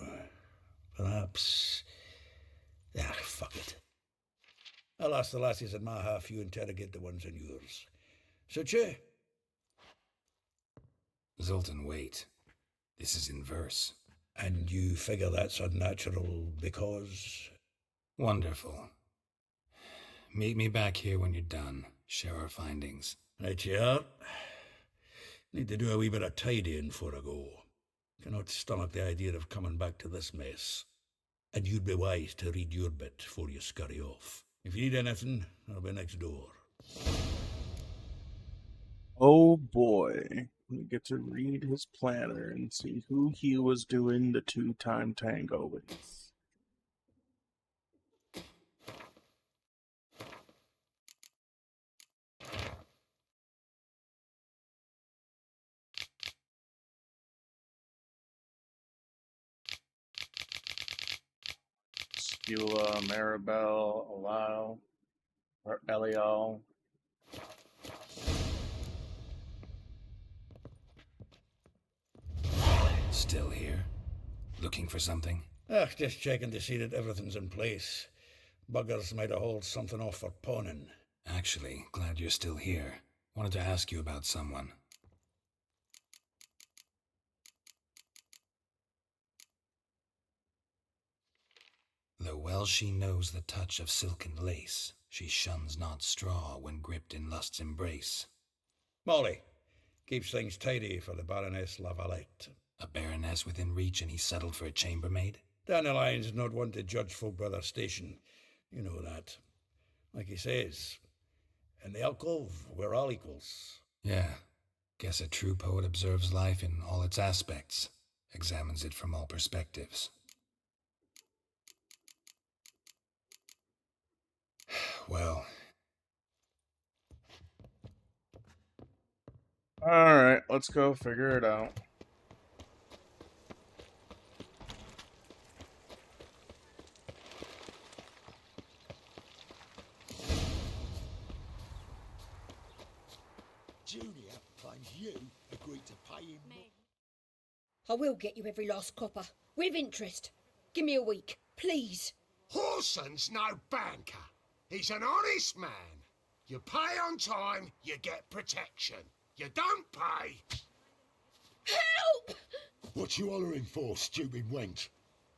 Perhaps... fuck it. I'll ask the lassies in my half, you interrogate the ones in yours. Suit you? Zoltan, wait. This is in verse. And you figure that's unnatural because... Wonderful. Meet me back here when you're done. Share our findings. Right you are. Need to do a wee bit of tidying before I go. Cannot stomach the idea of coming back to this mess. And you'd be wise to read your bit before you scurry off. If you need anything, I'll be next door. Oh boy. We get to read his planner and see who he was doing the 2-time tango with. Beulah, Maribel, Eliel, or Eliel. Still here? Looking for something? Just checking to see that everything's in place. Buggers might have hauled something off for pawning. Actually, glad you're still here. Wanted to ask you about someone. Though well she knows the touch of silken lace, she shuns not straw when gripped in lust's embrace. Molly, keeps things tidy for the Baroness Lavalette. A baroness within reach and he settled for a chambermaid? Dandelion's not one to judge folk by their station. You know that. Like he says, in the alcove, we're all equals. Yeah. Guess a true poet observes life in all its aspects, examines it from all perspectives. Well. Alright, let's go figure it out. Junior claims you agreed to pay him more. I will get you every last copper, with interest. Give me a week, please. Horson's no banker. He's an honest man. You pay on time, you get protection. You don't pay... Help! What you hollering for, stupid wench?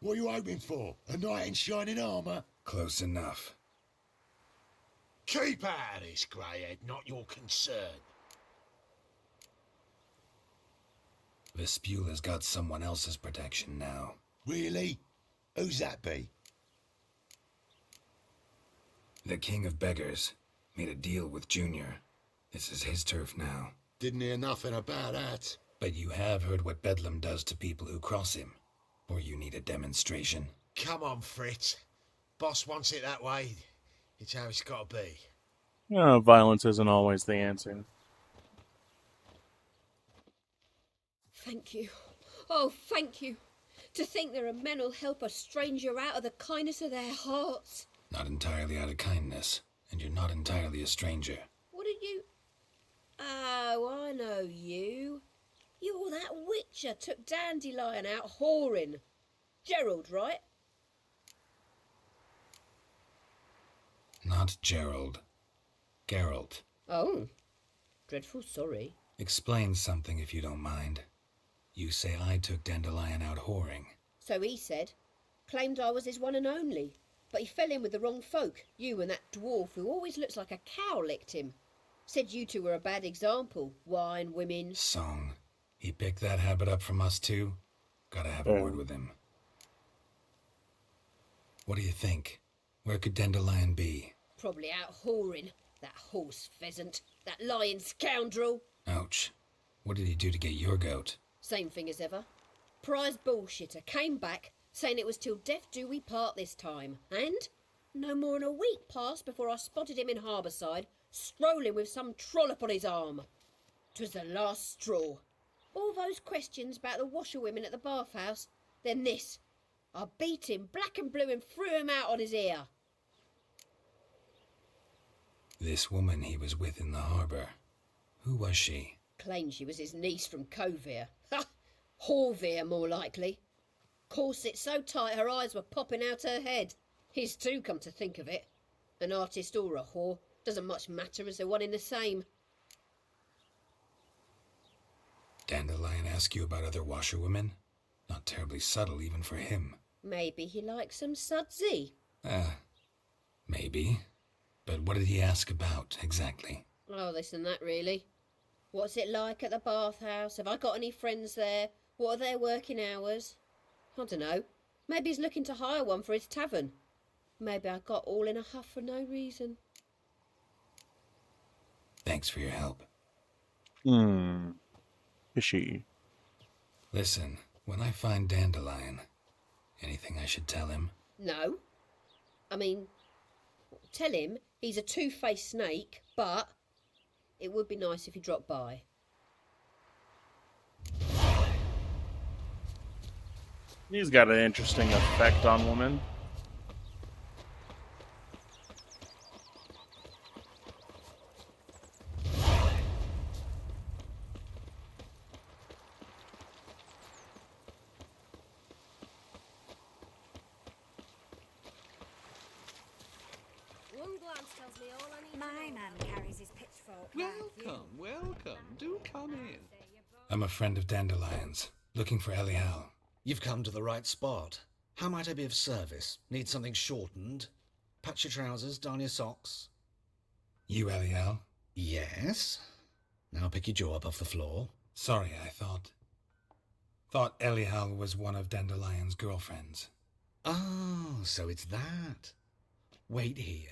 What are you hoping for? A knight in shining armour? Close enough. Keep out of this, greyhead, not your concern. Vespula's got someone else's protection now. Really? Who's that be? The King of Beggars made a deal with Junior. This is his turf now. Didn't hear nothing about that. But you have heard what Bedlam does to people who cross him. Or you need a demonstration. Come on, Fritz. Boss wants it that way. It's how it's got to be. Violence isn't always the answer. Thank you. Oh, thank you. To think there are men who'll help a stranger out of the kindness of their hearts. Not entirely out of kindness, and you're not entirely a stranger. What are you... Oh, I know you. You're that witcher took Dandelion out whoring. Gerald, right? Not Gerald. Geralt. Oh. Dreadful sorry. Explain something if you don't mind. You say I took Dandelion out whoring. So he said. Claimed I was his one and only. But he fell in with the wrong folk. You and that dwarf who always looks like a cow licked him. Said you two were a bad example. Wine, women... Song. He picked that habit up from us too? Gotta have a word with him. What do you think? Where could Dandelion be? Probably out whoring. That horse pheasant. That lying scoundrel. Ouch. What did he do to get your goat? Same thing as ever. Prize bullshitter came back, saying it was till death do we part this time. And no more than a week passed before I spotted him in Harbourside, strolling with some trollop on his arm. 'Twas the last straw. All those questions about the washerwomen at the bathhouse, then this. I beat him black and blue and threw him out on his ear. This woman he was with in the harbour. Who was she? Claimed she was his niece from Kovir. Ha! Horvir, more likely. Corset so tight her eyes were popping out her head. His too, come to think of it. An artist or a whore. Doesn't much matter as they're one in the same. Dandelion ask you about other washerwomen? Not terribly subtle even for him. Maybe he likes some sudsy. Maybe. But what did he ask about, exactly? Oh, this and that, really. What's it like at the bathhouse? Have I got any friends there? What are their working hours? I don't know. Maybe he's looking to hire one for his tavern. Maybe I got all in a huff for no reason. Thanks for your help. Fishy. Listen, when I find Dandelion, anything I should tell him? No. I mean, tell him he's a two-faced snake, but it would be nice if he dropped by. He's got an interesting effect on women. Hans tells me all I need My to know. man carries his pitchfork. like you. Welcome. Do come in. I'm a friend of Dandelion's, looking for Elial. You've come to the right spot. How might I be of service? Need something shortened? Patch your trousers, darn your socks. You Elial? Yes. Now pick your jaw up off the floor. Sorry, I thought Elial was one of Dandelion's girlfriends. Oh, so it's that. Wait here.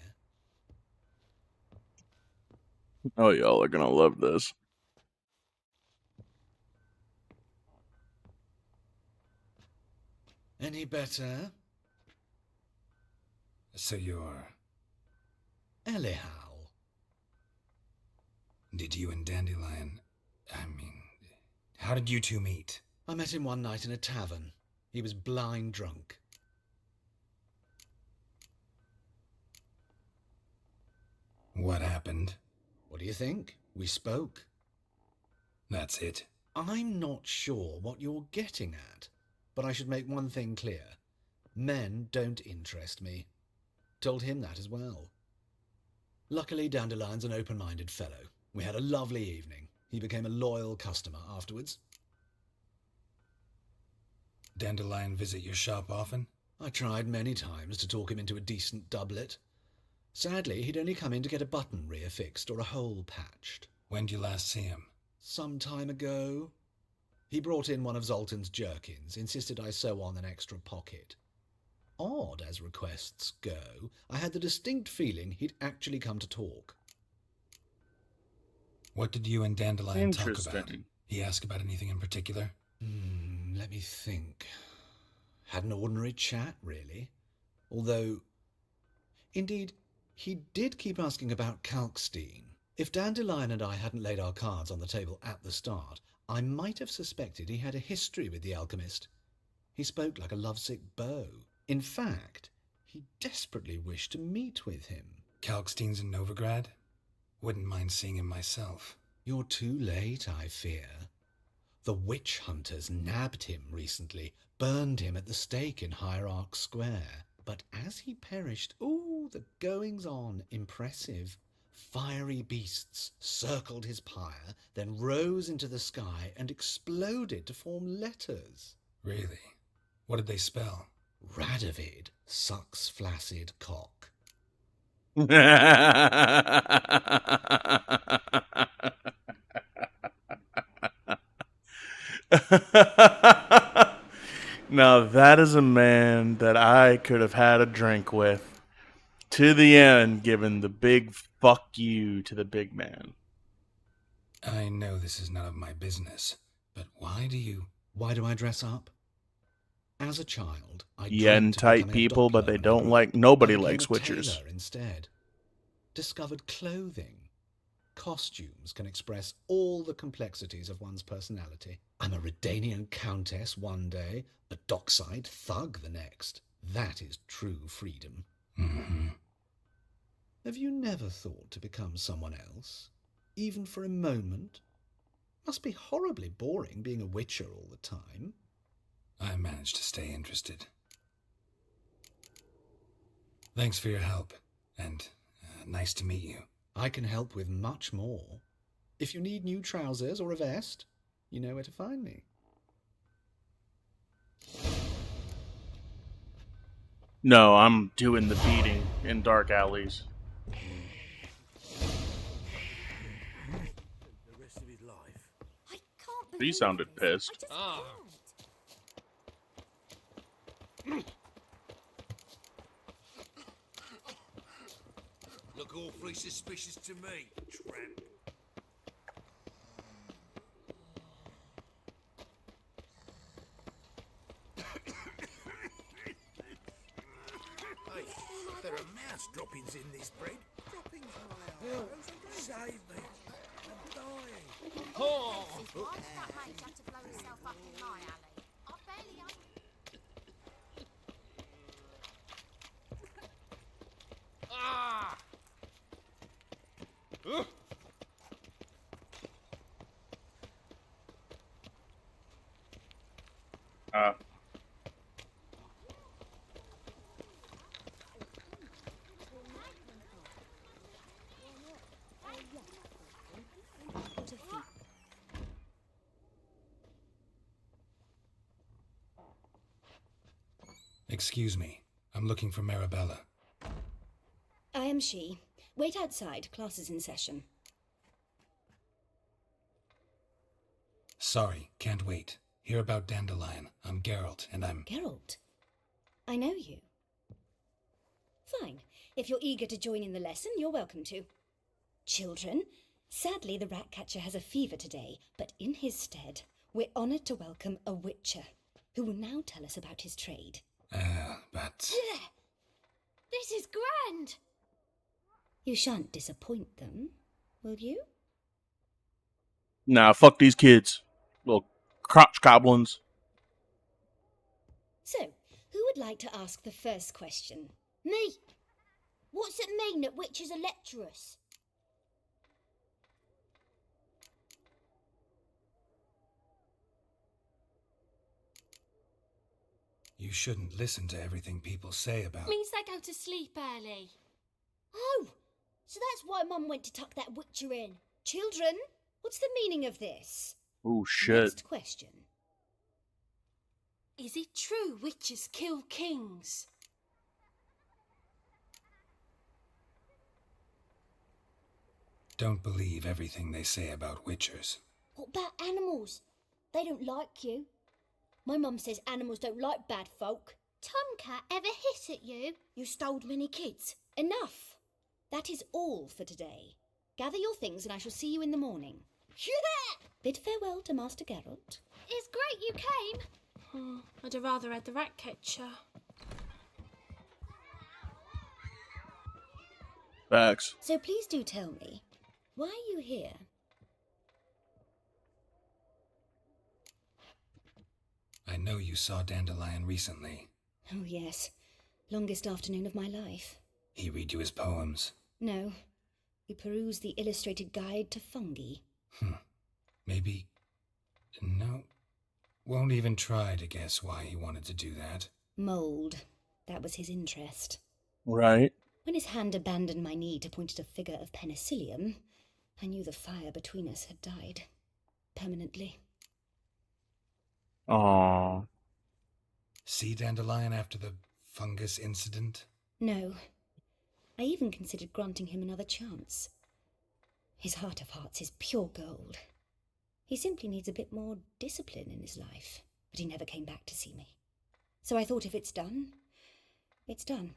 Oh, y'all are gonna love this. Any better? So you're... Elial. Did you and Dandelion... how did you two meet? I met him one night in a tavern. He was blind drunk. What happened? What do you think? We spoke. That's it. I'm not sure what you're getting at, but I should make one thing clear. Men don't interest me. Told him that as well. Luckily, Dandelion's an open-minded fellow. We had a lovely evening. He became a loyal customer afterwards. Dandelion visit your shop often? I tried many times to talk him into a decent doublet. Sadly, he'd only come in to get a button reaffixed or a hole patched. When did you last see him? Some time ago. He brought in one of Zoltan's jerkins, insisted I sew on an extra pocket. Odd as requests go, I had the distinct feeling he'd actually come to talk. What did you and Dandelion talk about? Interesting. He asked about anything in particular? Let me think. Had an ordinary chat, really. Although, indeed, he did keep asking about Kalkstein. If Dandelion and I hadn't laid our cards on the table at the start, I might have suspected he had a history with the alchemist. He spoke like a lovesick beau. In fact, he desperately wished to meet with him. Kalkstein's in Novigrad? Wouldn't mind seeing him myself. You're too late, I fear. The witch hunters nabbed him recently, burned him at the stake in Hierarch Square. But as he perished, the goings-on, impressive. Fiery beasts circled his pyre, then rose into the sky and exploded to form letters. Really? What did they spell? Radovid sucks flaccid cock. Now that is a man that I could have had a drink with to the end, giving the big fuck you to the big man. I know this is none of my business, but why do I dress up? As a child, I Yen tight people, but they don't like. Nobody likes witchers. Instead, discovered clothing. Costumes can express all the complexities of one's personality. I'm a Redanian countess one day, a dockside thug the next. That is true freedom. Mm-hmm. Have you never thought to become someone else? Even for a moment? Must be horribly boring being a witcher all the time. I managed to stay interested. Thanks for your help, and nice to meet you. I can help with much more. If you need new trousers or a vest, you know where to find me. No, I'm doing the beating in dark alleys. The rest of his life. I can't He sounded pissed. Look awfully suspicious to me, tramp. Hey, there are mouse droppings in this bread. Droppings, my arm. Save me. I'm dying. Why does that mate have to blow himself up in my alley? I barely Ah! Excuse me. I'm looking for Marabella. I am she. Wait outside. Class is in session. Sorry, can't wait. Hear about Dandelion. I'm Geralt, and I'm... Geralt? I know you. Fine. If you're eager to join in the lesson, you're welcome to. Children, sadly the Ratcatcher has a fever today, but in his stead, we're honoured to welcome a Witcher, who will now tell us about his trade. But... This is grand! You shan't disappoint them, will you? Nah, fuck these kids. Little crotch goblins. So, who would like to ask the first question? Me! What's it mean that witches are lecturers? You shouldn't listen to everything people say about... Means they go to sleep early. Oh, so that's why Mum went to tuck that Witcher in. Children, what's the meaning of this? Oh, shit. Next question. Is it true witches kill kings? Don't believe everything they say about Witchers. What about animals? They don't like you. My mum says animals don't like bad folk. Tomcat ever hiss at you? You stole many kids. Enough. That is all for today. Gather your things and I shall see you in the morning. Yeah! Bid farewell to Master Geralt. It's great you came. I'd have rather had the Ratcatcher. Facts. So please do tell me, why are you here? I know you saw Dandelion recently. Oh yes, longest afternoon of my life. He read you his poems? No, we perused the illustrated guide to fungi. Maybe... No. Won't even try to guess why he wanted to do that. Mold. That was his interest. Right. When his hand abandoned my knee to point at a figure of penicillium, I knew the fire between us had died. Permanently. Aww. See Dandelion after the fungus incident? No. I even considered granting him another chance. His heart of hearts is pure gold. He simply needs a bit more discipline in his life. But he never came back to see me. So I thought if it's done, it's done.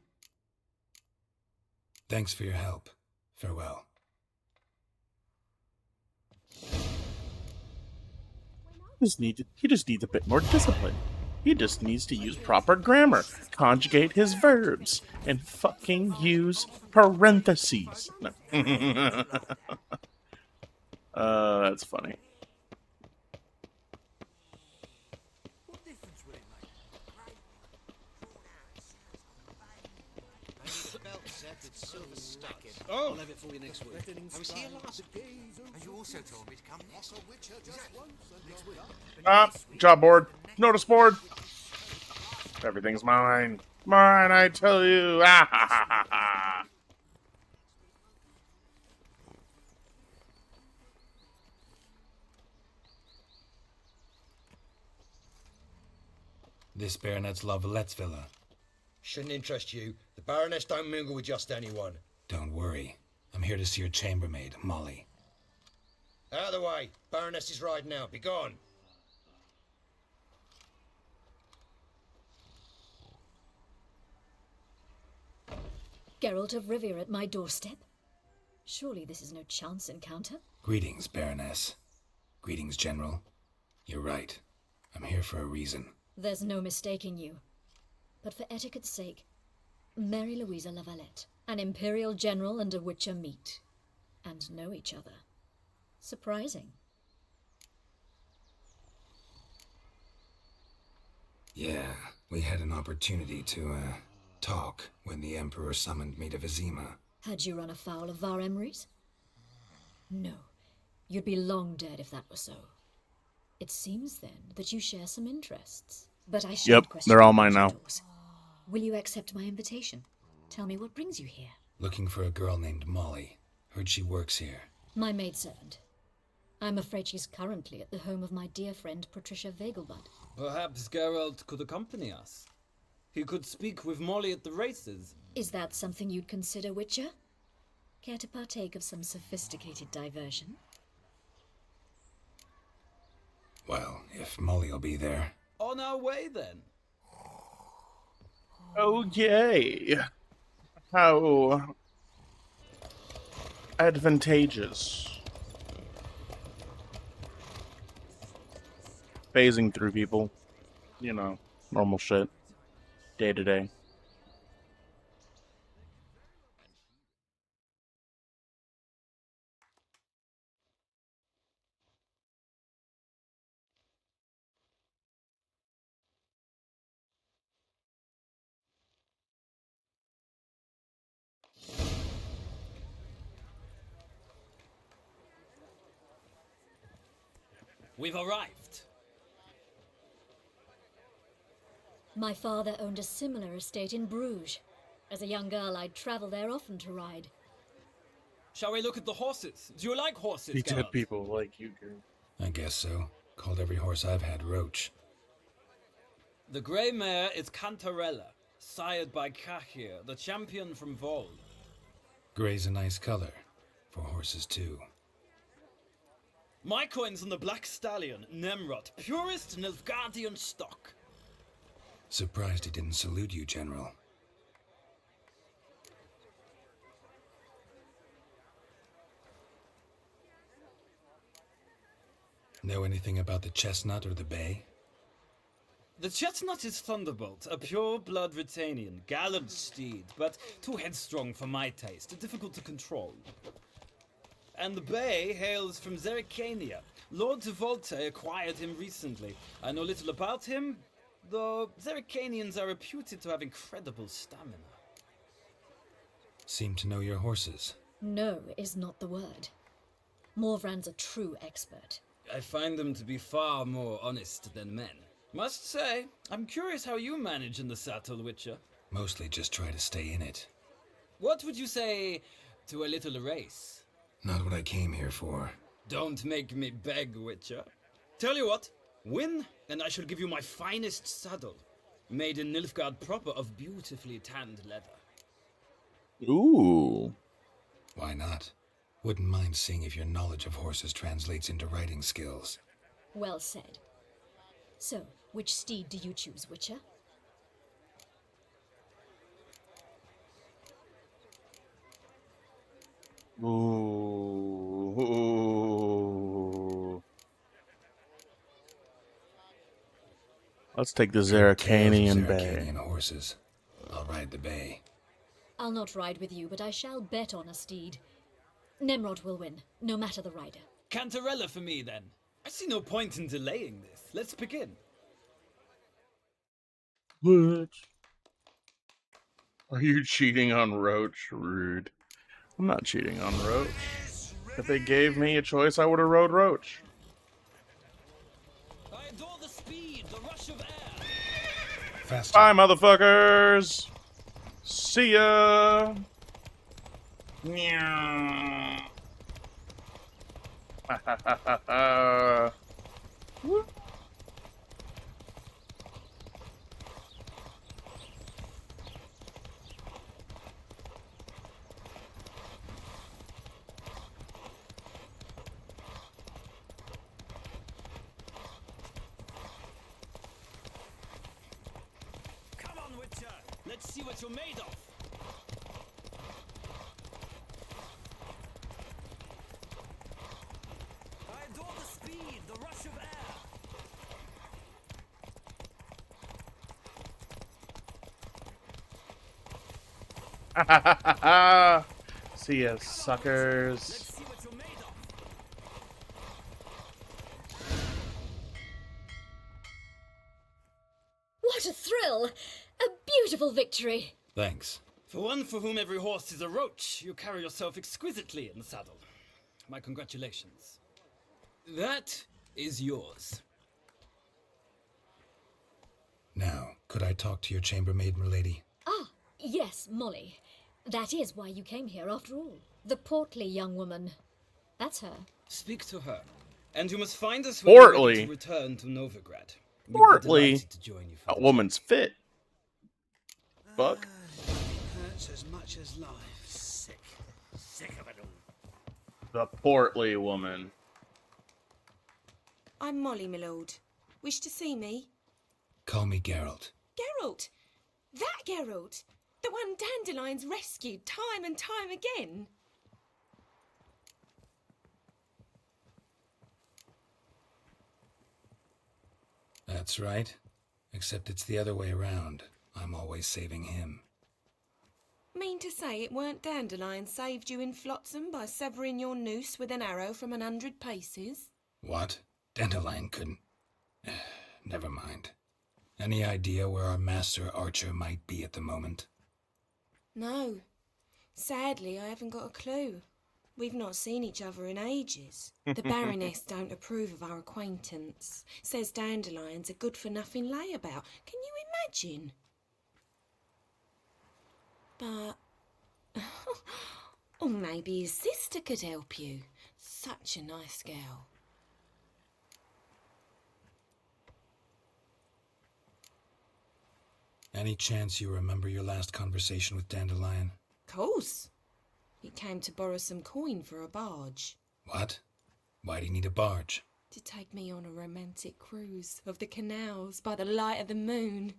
Thanks for your help. Farewell. He just needs a bit more discipline. He just needs to use proper grammar, conjugate his verbs, and fucking use parentheses. No. That's funny. Oh! I'll have it for you next week. I was here last week. And you also told me to come next week. Job board. Notice board. Everything's mine. Mine, I tell you. Ah, ha, ha, ha, ha. This Baronet's Lavalettes villa. Shouldn't interest you. The Baroness don't mingle with just anyone. Don't worry. I'm here to see your chambermaid, Molly. Out of the way. Baroness is riding out. Be gone. Geralt of Rivia at my doorstep? Surely this is no chance encounter? Greetings, Baroness. Greetings, General. You're right. I'm here for a reason. There's no mistaking you. But for etiquette's sake, Mary Louisa Lavalette, an Imperial General and a Witcher meet. And know each other. Surprising. Yeah, we had an opportunity to, talk when the Emperor summoned me to Vizima. Had you run afoul of Var Emrys? No. You'd be long dead if that were so. It seems, then, that you share some interests. But I shan't question they're all mine now. yours. Will you accept my invitation? Tell me what brings you here. Looking for a girl named Molly. Heard she works here. My maidservant. I'm afraid she's currently at the home of my dear friend Patricia Vegelbud. Perhaps Geralt could accompany us. He could speak with Molly at the races. Is that something you'd consider, Witcher? Care to partake of some sophisticated diversion? Well, if Molly'll be there. On our way, then. Okay. How advantageous. Phasing through people. You know, normal shit. Day to day. We've arrived. My father owned a similar estate in Bruges. As a young girl, I'd travel there often to ride. Shall we look at the horses? Do you like horses, He Geralt? dead people like you do. I guess so. Called every horse I've had Roach. The grey mare is Cantarella, sired by Cahir, the champion from Vol. Grey's a nice color. For horses, too. My coin's on the black stallion, Nemrod, purest Nilfgaardian stock. Surprised he didn't salute you, General. Know anything about the chestnut or the bay? The chestnut is Thunderbolt, a pure-blood Britannian, gallant steed, but too headstrong for my taste, difficult to control. And the bay hails from Zerrikania. Lord de Volte acquired him recently. I know little about him, though Zerrikanians are reputed to have incredible stamina. Seem to know your horses. No is not the word. Morvran's a true expert. I find them to be far more honest than men. Must say, I'm curious how you manage in the saddle, Witcher. Mostly just try to stay in it. What would you say to a little race? Not what I came here for. Don't make me beg, Witcher. Tell you what, win, and I shall give you my finest saddle. Made in Nilfgaard proper of beautifully tanned leather. Ooh. Why not? Wouldn't mind seeing if your knowledge of horses translates into riding skills. Well said. So, which steed do you choose, Witcher? Ooh. Let's take the Zerrikanian bay. Zerrikanian horses. I'll ride the bay. I'll not ride with you, but I shall bet on a steed. Nemrod will win, no matter the rider. Cantarella for me, then. I see no point in delaying this. Let's begin. What? Are you cheating on Roach? Rude. I'm not cheating on Roach. If they gave me a choice, I would have rode Roach. I adore the speed, the rush of air. Faster. Bye, motherfuckers. See ya. Meow. Whoop. Come on, Witcher. Let's see what you're made of. I adore the speed, the rush of air. See ya, suckers. Let's see what you're made of. What a thrill! A beautiful victory! Thanks. For one for whom every horse is a roach, you carry yourself exquisitely in the saddle. My congratulations. That is yours. Now, could I talk to your chambermaid, milady? Ah, yes, Molly. That is why you came here after all. The portly young woman. That's her. Speak to her. And you must find us when you're ready Portly. to return to Novigrad. We'd be Portly. delighted to join you for That woman's fit. fuck? Hurts as much as life. Sick. Sick of it all. The portly woman. I'm Molly, my lord. Wish to see me? Call me Geralt. Geralt! That Geralt! The one Dandelion's rescued time and time again! That's right. Except it's the other way around. I'm always saving him. Mean to say it weren't Dandelion saved you in Flotsam by severing your noose with an arrow from 100 paces? What? Dandelion couldn't... Never mind. Any idea where our master archer might be at the moment? No. Sadly, I haven't got a clue. We've not seen each other in ages. The Baroness don't approve of our acquaintance. Says Dandelion's a good-for-nothing layabout. Can you imagine? But... or maybe his sister could help you. Such a nice girl. Any chance you remember your last conversation with Dandelion? Course. He came to borrow some coin for a barge. What? Why'd he need a barge? To take me on a romantic cruise of the canals by the light of the moon.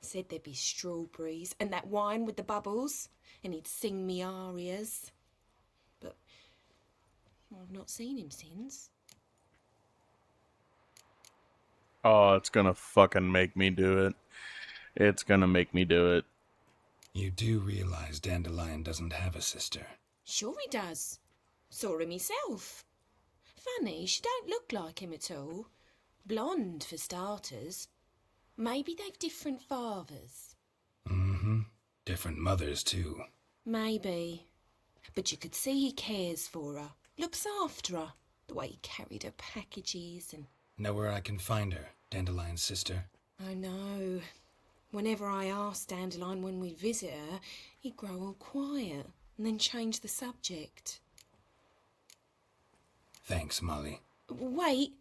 Said there'd be strawberries and that wine with the bubbles, and he'd sing me arias. But I've not seen him since. Oh, it's gonna fucking make me do it. It's gonna make me do it. You do realize Dandelion doesn't have a sister? Sure he does. Saw him myself. Funny, she don't look like him at all. Blonde, for starters. Maybe they've different fathers. Mm-hmm. Different mothers, too. Maybe. But you could see he cares for her. Looks after her. The way he carried her packages and... Know where I can find her, Dandelion's sister? I know. Whenever I asked Dandelion when we'd visit her, he'd grow all quiet and then change the subject. Thanks, Molly. Wait.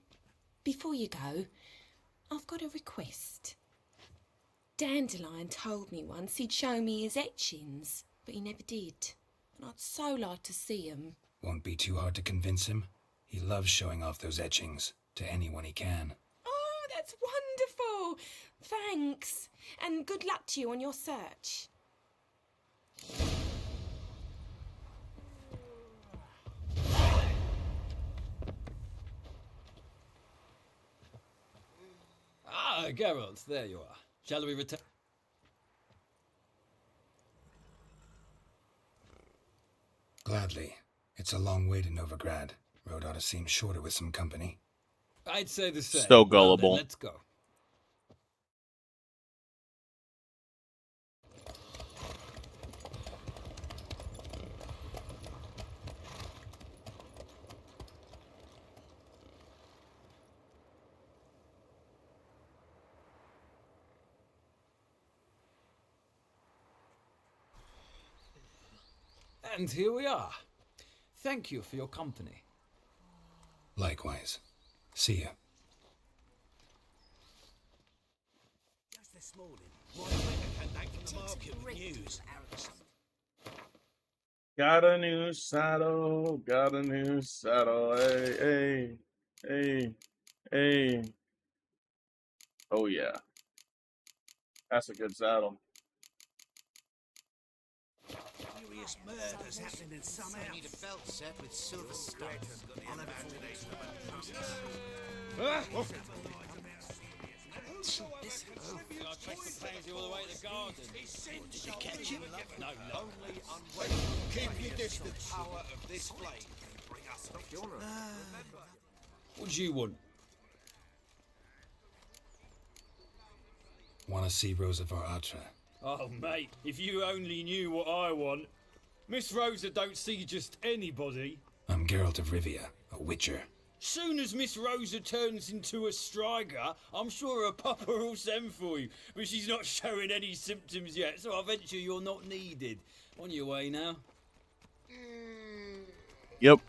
Before you go, I've got a request. Dandelion told me once he'd show me his etchings, but he never did. And I'd so like to see 'em. Won't be too hard to convince him. He loves showing off those etchings to anyone he can. Oh, that's wonderful! Thanks. And good luck to you on your search. Ah, Geralt, there you are. Shall we return? Gladly. It's a long way to Novigrad. Road ought to seem shorter with some company. I'd say the same. So Well, gullible. then, let's go. And here we are. Thank you for your company. Likewise. See ya. Just this morning, my letter came back from the market with news. Got a new saddle, got a new saddle. Hey, hey, hey, hey. Oh, yeah. That's a good saddle. Furious murders happening in some house. Need a belt set with silver studs. On a This I traced the pansy all the way to the garden. Did you catch him? No, Only unwavering. Keep your distance. Power of this flame. Bring us What do you want? Want to see Rosa var Atra? Oh, mate, if you only knew what I want. Miss Rosa don't see just anybody. I'm Geralt of Rivia, a witcher. Soon as Miss Rosa turns into a striker, I'm sure her papa will send for you. But she's not showing any symptoms yet, so I venture you're not needed. On your way now. Yep.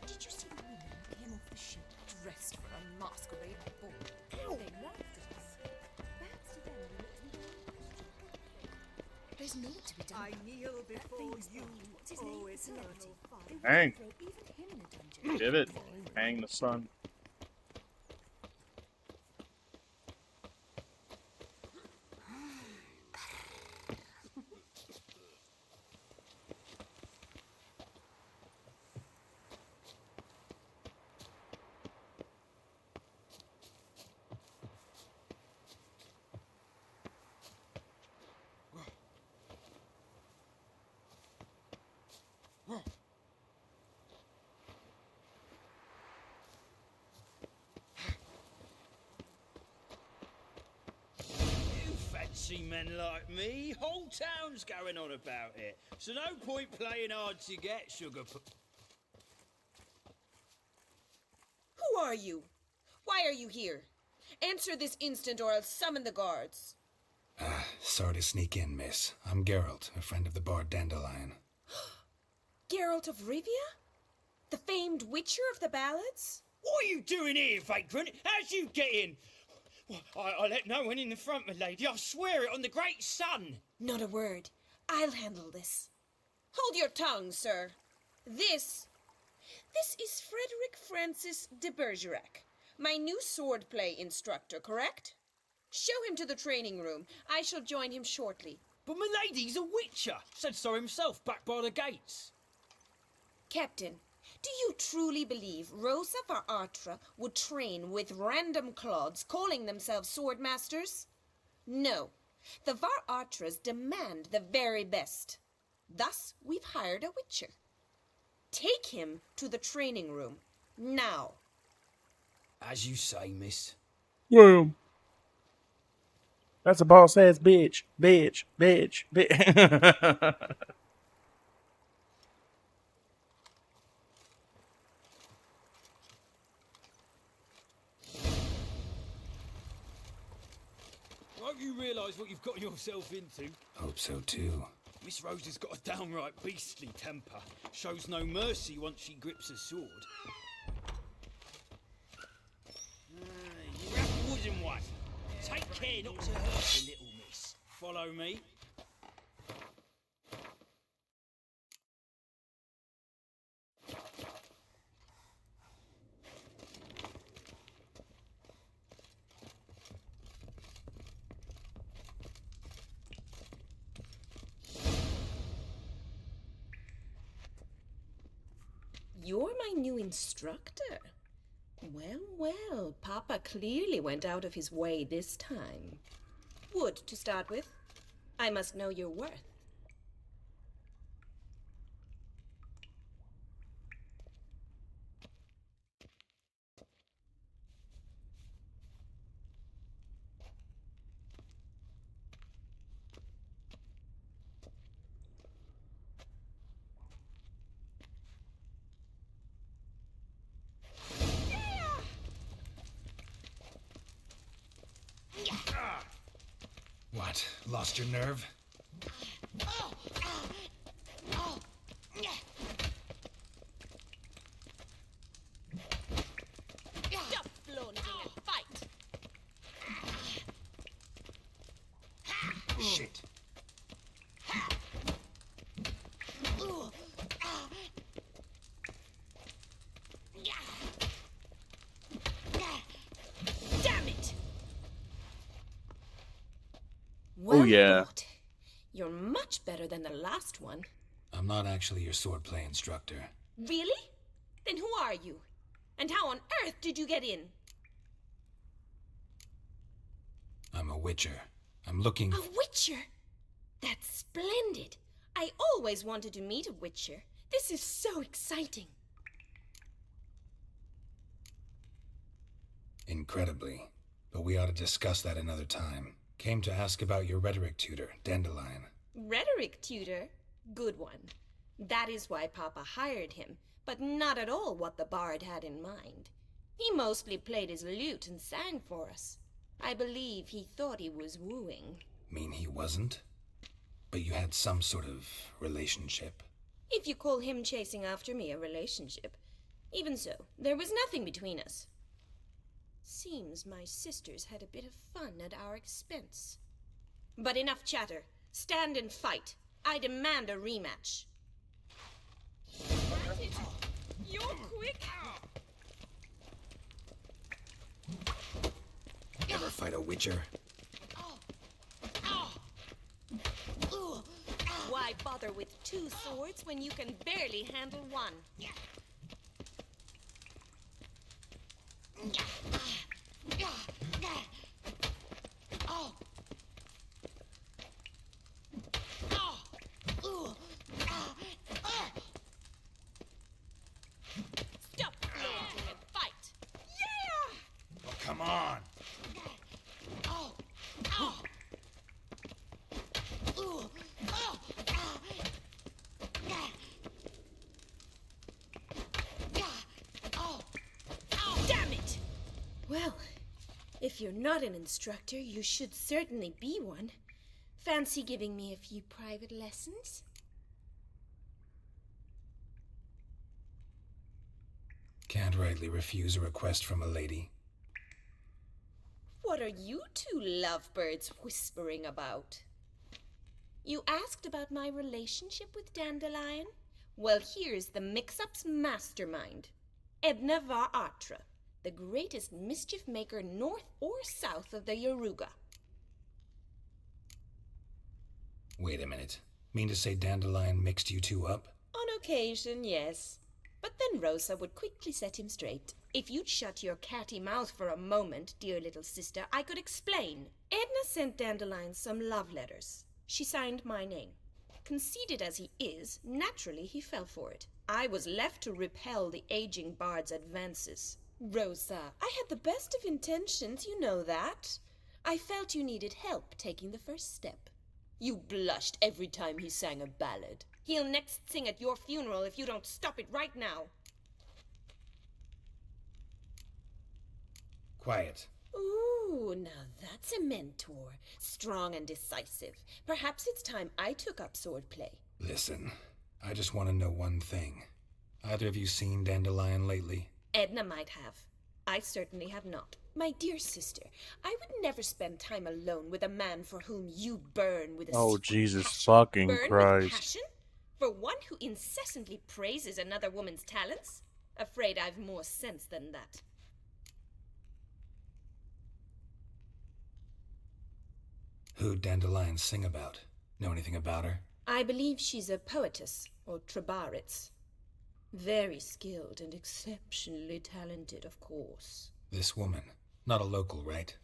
Did you see the woman There's naught to be done. I kneel before you, O eternal Father. Hang. Throw even him in a dungeon. Give it. Hang the sun. You fancy men like me? Whole town's going on about it. So no point playing hard to get, sugar. Who are you? Why are you here? Answer this instant or I'll summon the guards. Sorry to sneak in, miss. I'm Geralt, a friend of the bard Dandelion. Geralt of Rivia? The famed witcher of the ballads? What are you doing here, vagrant? How'd you get in? Well, I let no one in the front, my lady. I swear it on the great sun. Not a word. I'll handle this. Hold your tongue, sir. This is Frederick Francis de Bergerac, my new swordplay instructor, correct? Show him to the training room. I shall join him shortly. But my lady's a witcher. Said so himself back by the gates. Captain, do you truly believe Rosa var Artra would train with random clods calling themselves sword masters? No. The var Artras demand the very best. Thus, we've hired a witcher. Take him to the training room. Now. As you say, miss. Yeah. That's a boss ass bitch. Bitch. Bitch. Bitch. Won't you realise what you've got yourself into? Hope so too. Miss Rosa's got a downright beastly temper. Shows no mercy once she grips a sword. You rough wooden one. Take care not to hurt the little miss. Follow me. You're my new instructor. Well, well, Papa clearly went out of his way this time. Wood, to start with. I must know your worth. What? Lost your nerve? Stop flaunting and fight! Shit. Damn it! Oh, yeah. Fought. You're much better than the last one. I'm not actually your swordplay instructor. Really? Then who are you? And how on earth did you get in? I'm a witcher. I'm looking... A witcher? That's splendid. I always wanted to meet a witcher. This is so exciting. Incredibly. But we ought to discuss that another time. Came to ask about your rhetoric tutor, Dandelion. Rhetoric tutor? Good one. That is why Papa hired him, but not at all what the bard had in mind. He mostly played his lute and sang for us. I believe he thought he was wooing. Mean he wasn't? But you had some sort of relationship? If you call him chasing after me a relationship. Even so, there was nothing between us. Seems my sisters had a bit of fun at our expense. But enough chatter. Stand and fight. I demand a rematch. You're quick. Never fight a witcher. Why bother with two swords when you can barely handle one? Stop flaunting and fight! Yeah! Oh, come on. Damn it! Well, if you're not an instructor, you should certainly be one. Fancy giving me a few private lessons? Can't rightly refuse a request from a lady. What are you two lovebirds whispering about? You asked about my relationship with Dandelion? Well, here's the mix-up's mastermind. Edna var Atra, the greatest mischief maker north or south of the Yaruga. Wait a minute. Mean to say Dandelion mixed you two up? On occasion, yes. But then Rosa would quickly set him straight. If you'd shut your catty mouth for a moment, dear little sister, I could explain. Edna sent Dandelion some love letters. She signed my name. Conceited as he is, naturally he fell for it. I was left to repel the aging bard's advances. Rosa, I had the best of intentions, you know that. I felt you needed help taking the first step. You blushed every time he sang a ballad. He'll next sing at your funeral if you don't stop it right now. Quiet. Ooh, now that's a mentor. Strong and decisive. Perhaps it's time I took up swordplay. Listen, I just want to know one thing. Either of you seen Dandelion lately? Edna might have. I certainly have not. My dear sister, I would never spend time alone with a man for whom you burn with a Oh, secret Jesus passion. fucking Burn with Christ. passion? For one who incessantly praises another woman's talents? Afraid I've more sense than that. Who'd Dandelion sing about? Know anything about her? I believe she's a poetess, or Trebaritz. Very skilled and exceptionally talented, of course. This woman. Not a local, right?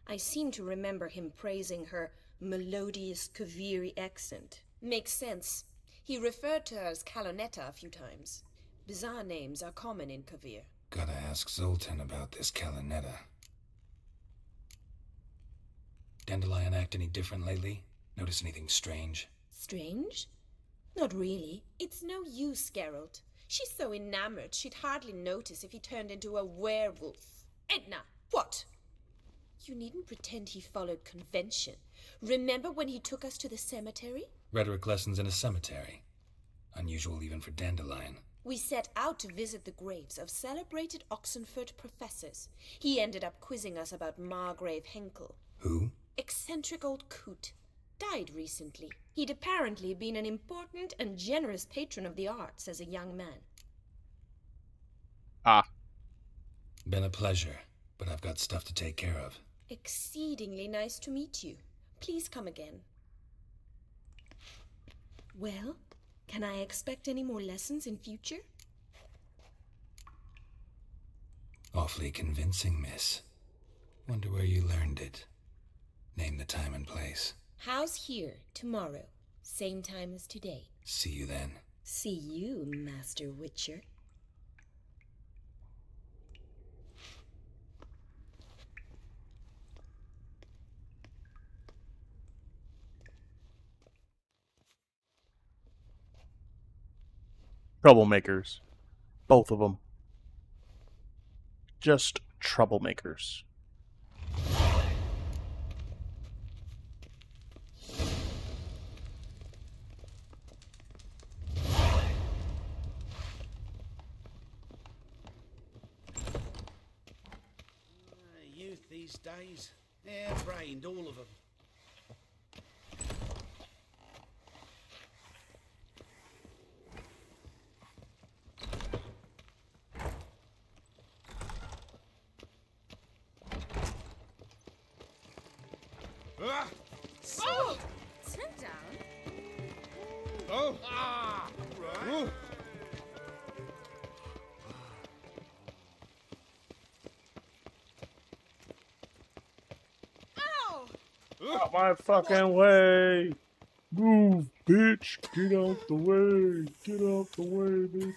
I seem to remember him praising her melodious Kaviri accent. Makes sense. He referred to her as Kalonetta a few times. Bizarre names are common in Kavir. Gotta ask Zoltan about this Kalonetta. Dandelion act any different lately? Notice anything strange? Strange? Not really. It's no use, Geralt. She's so enamored she'd hardly notice if he turned into a werewolf. Edna! What? You needn't pretend he followed convention. Remember when he took us to the cemetery? Rhetoric lessons in a cemetery. Unusual even for Dandelion. We set out to visit the graves of celebrated Oxenford professors. He ended up quizzing us about Margrave Henkel. Who? Eccentric old coot. Died recently. He'd apparently been an important and generous patron of the arts as a young man. Been a pleasure, but I've got stuff to take care of. Exceedingly nice to meet you. Please come again. Well, can I expect any more lessons in future? Awfully convincing, miss. Wonder where you learned it. Name the time and place. How's here tomorrow? Same time as today. See you then. See you, Master Witcher. Troublemakers. Both of them. Just troublemakers. Youth these days. Hair-brained, all of them. Oh! Sit down. Oh! Right. Ow! Out my fucking way! Move, bitch! Get out the way! Get out the way, bitch!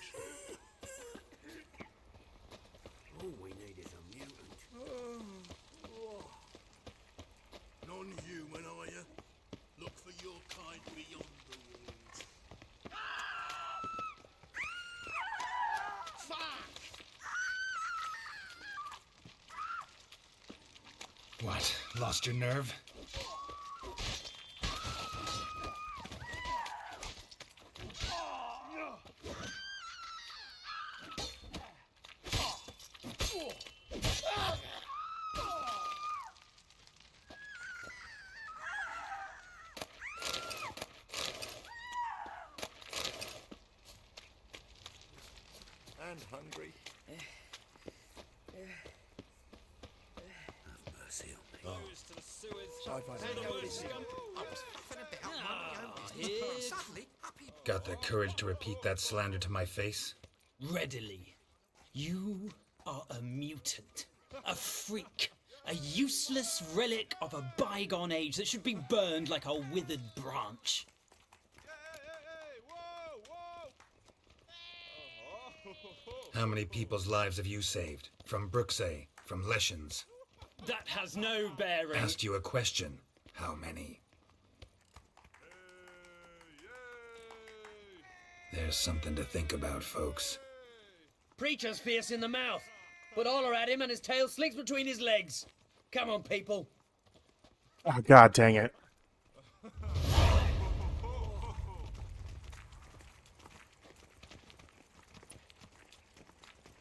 All we need is a mutant. Non-human, are you? Look for your kind beyond the walls. What? Lost your nerve? And hungry. Have mercy on me. Goes to the sewers. Sci-fi. To the wood scum. I was faffing about minding my own business. here- Suddenly, up he Got the courage to repeat that slander to my face? Readily. You are a mutant. A freak. A useless relic of a bygone age that should be burned like a withered branch. How many people's lives have you saved? From Brooksay? From Leshens? That has no bearing. Asked you a question. How many? There's something to think about, folks. Preacher's fierce in the mouth. Put holler at him and his tail slinks between his legs. Come on, people. Oh, god dang it.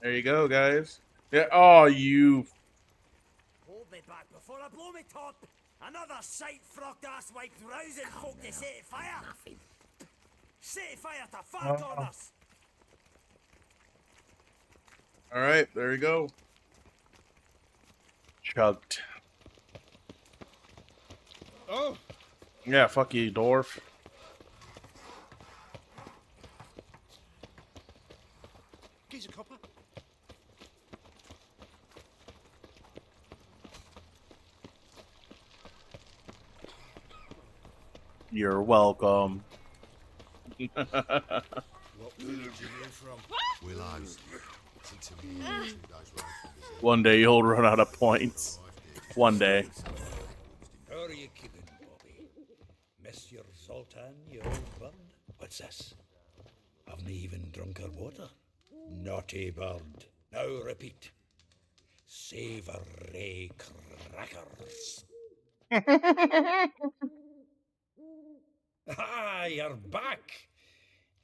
There you go, guys. Yeah. Oh, you. Hold me back before I blow me top. Another sight-frocked asswipe rousing folk to set fire. Set fire to far corners. All right, there you go. Chugged. Oh! Yeah, fuck you, dwarf. Geezer copper. You're welcome. What village you here from? Willows. It's into me 2 days road from this. One day you'll run out of points. One day. How are you keeping, Bobby? Monsieur Zoltan, your old bird? What's this? Haven't even drunk her water? Naughty bird. Now repeat. Savoury crackers. Ah, you're back.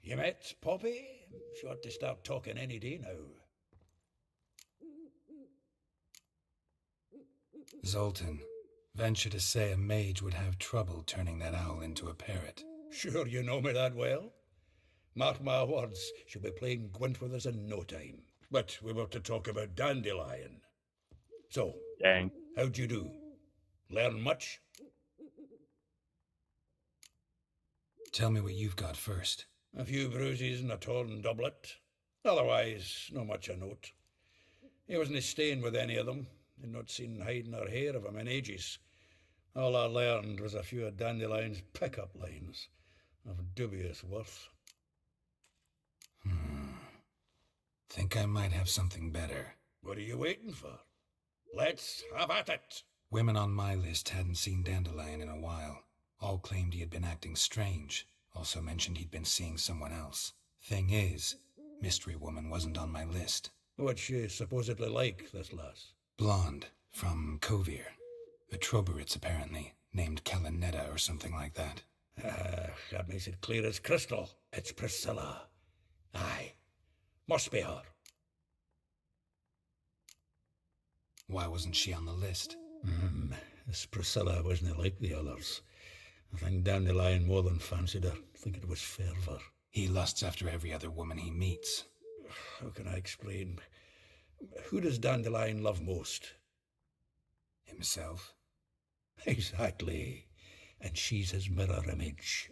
You met Poppy? She ought to start talking any day now. Zoltan, venture to say a mage would have trouble turning that owl into a parrot. Sure you know me that well? Mark my words, she'll be playing Gwent with us in no time. But we were to talk about Dandelion. So, Dang. how'd you do? Learn much? Tell me what you've got first. A few bruises and a torn doublet. Otherwise, no much a note. He wasn't staying with any of them. I'd not seen hide nor hair of him in ages. All I learned was a few of Dandelion's pick-up lines of dubious worth. Think I might have something better. What are you waiting for? Let's have at it! Women on my list hadn't seen Dandelion in a while. All claimed he had been acting strange. Also mentioned he'd been seeing someone else. Thing is, Mystery Woman wasn't on my list. What's she supposedly like, this lass? Blonde, from Kovir. A Troberitz, apparently, named Kalanetta or something like that. That makes it clear as crystal. It's Priscilla. Aye. Must be her. Why wasn't she on the list? This Priscilla wasn't like the others. I think Dandelion more than fancied her. I think it was fervour. He lusts after every other woman he meets. How can I explain? Who does Dandelion love most? Himself. Exactly. And she's his mirror image.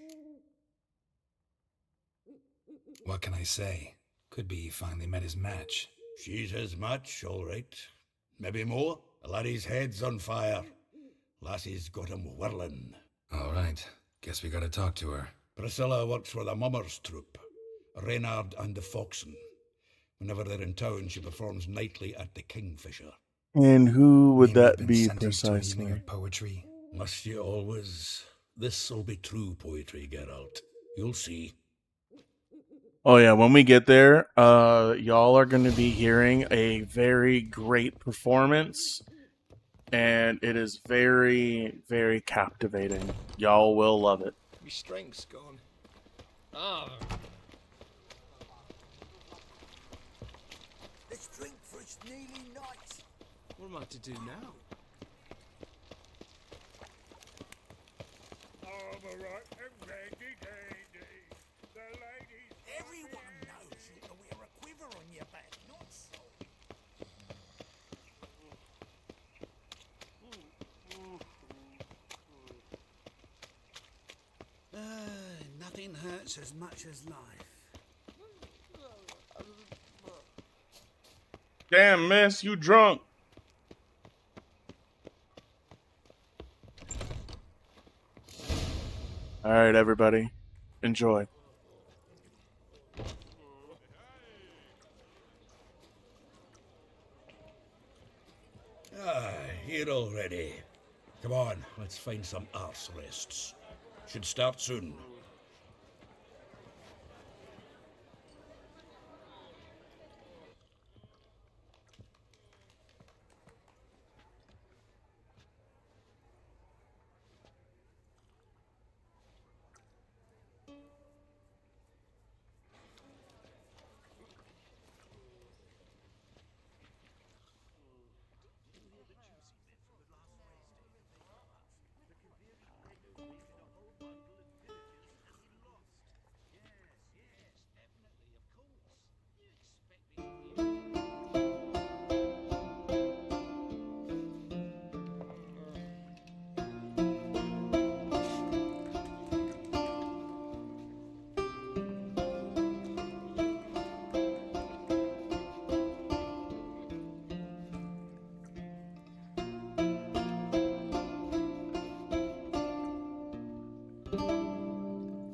What can I say? Could be he finally met his match. She's his match, all right. Maybe more. The laddie's head's on fire. Lassie's got him whirling. All right. Guess we gotta talk to her. Priscilla works for the Mummers troupe. Reynard and the Foxen. Whenever they're in town, she performs nightly at the Kingfisher. And who would Maybe that been be sentenced to an evening precisely? of poetry. Must you always? This'll be true poetry, Geralt. You'll see. Oh yeah, when we get there, y'all are going to be hearing a very great performance, and it is very, very captivating. Y'all will love it. My strength's gone. Ah, Let's drink for it's nearly night. What am I to do now? Everyone knows you can wear a quiver on your back, not so. Nothing hurts as much as life. Damn, miss, you drunk. All right, everybody. Enjoy. Here already. Come on, let's find some arse rests. Should start soon.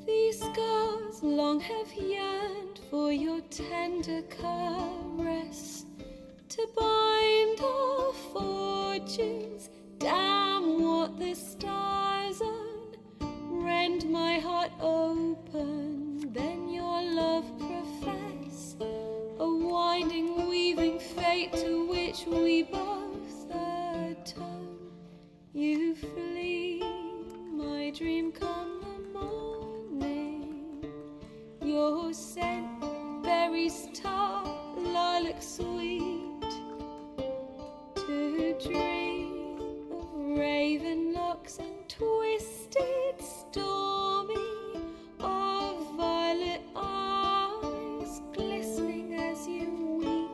These scars long have yearned for your tender caress, to bind our fortunes. Damn what the stars own. Rend my heart open, then your love profess. A winding, weaving fate to which we both atone. You flee, my dream come the morning. Your scent, berries tart, lilac sweet. To dream of raven locks and twisted stormy, of violet eyes glistening as you weep.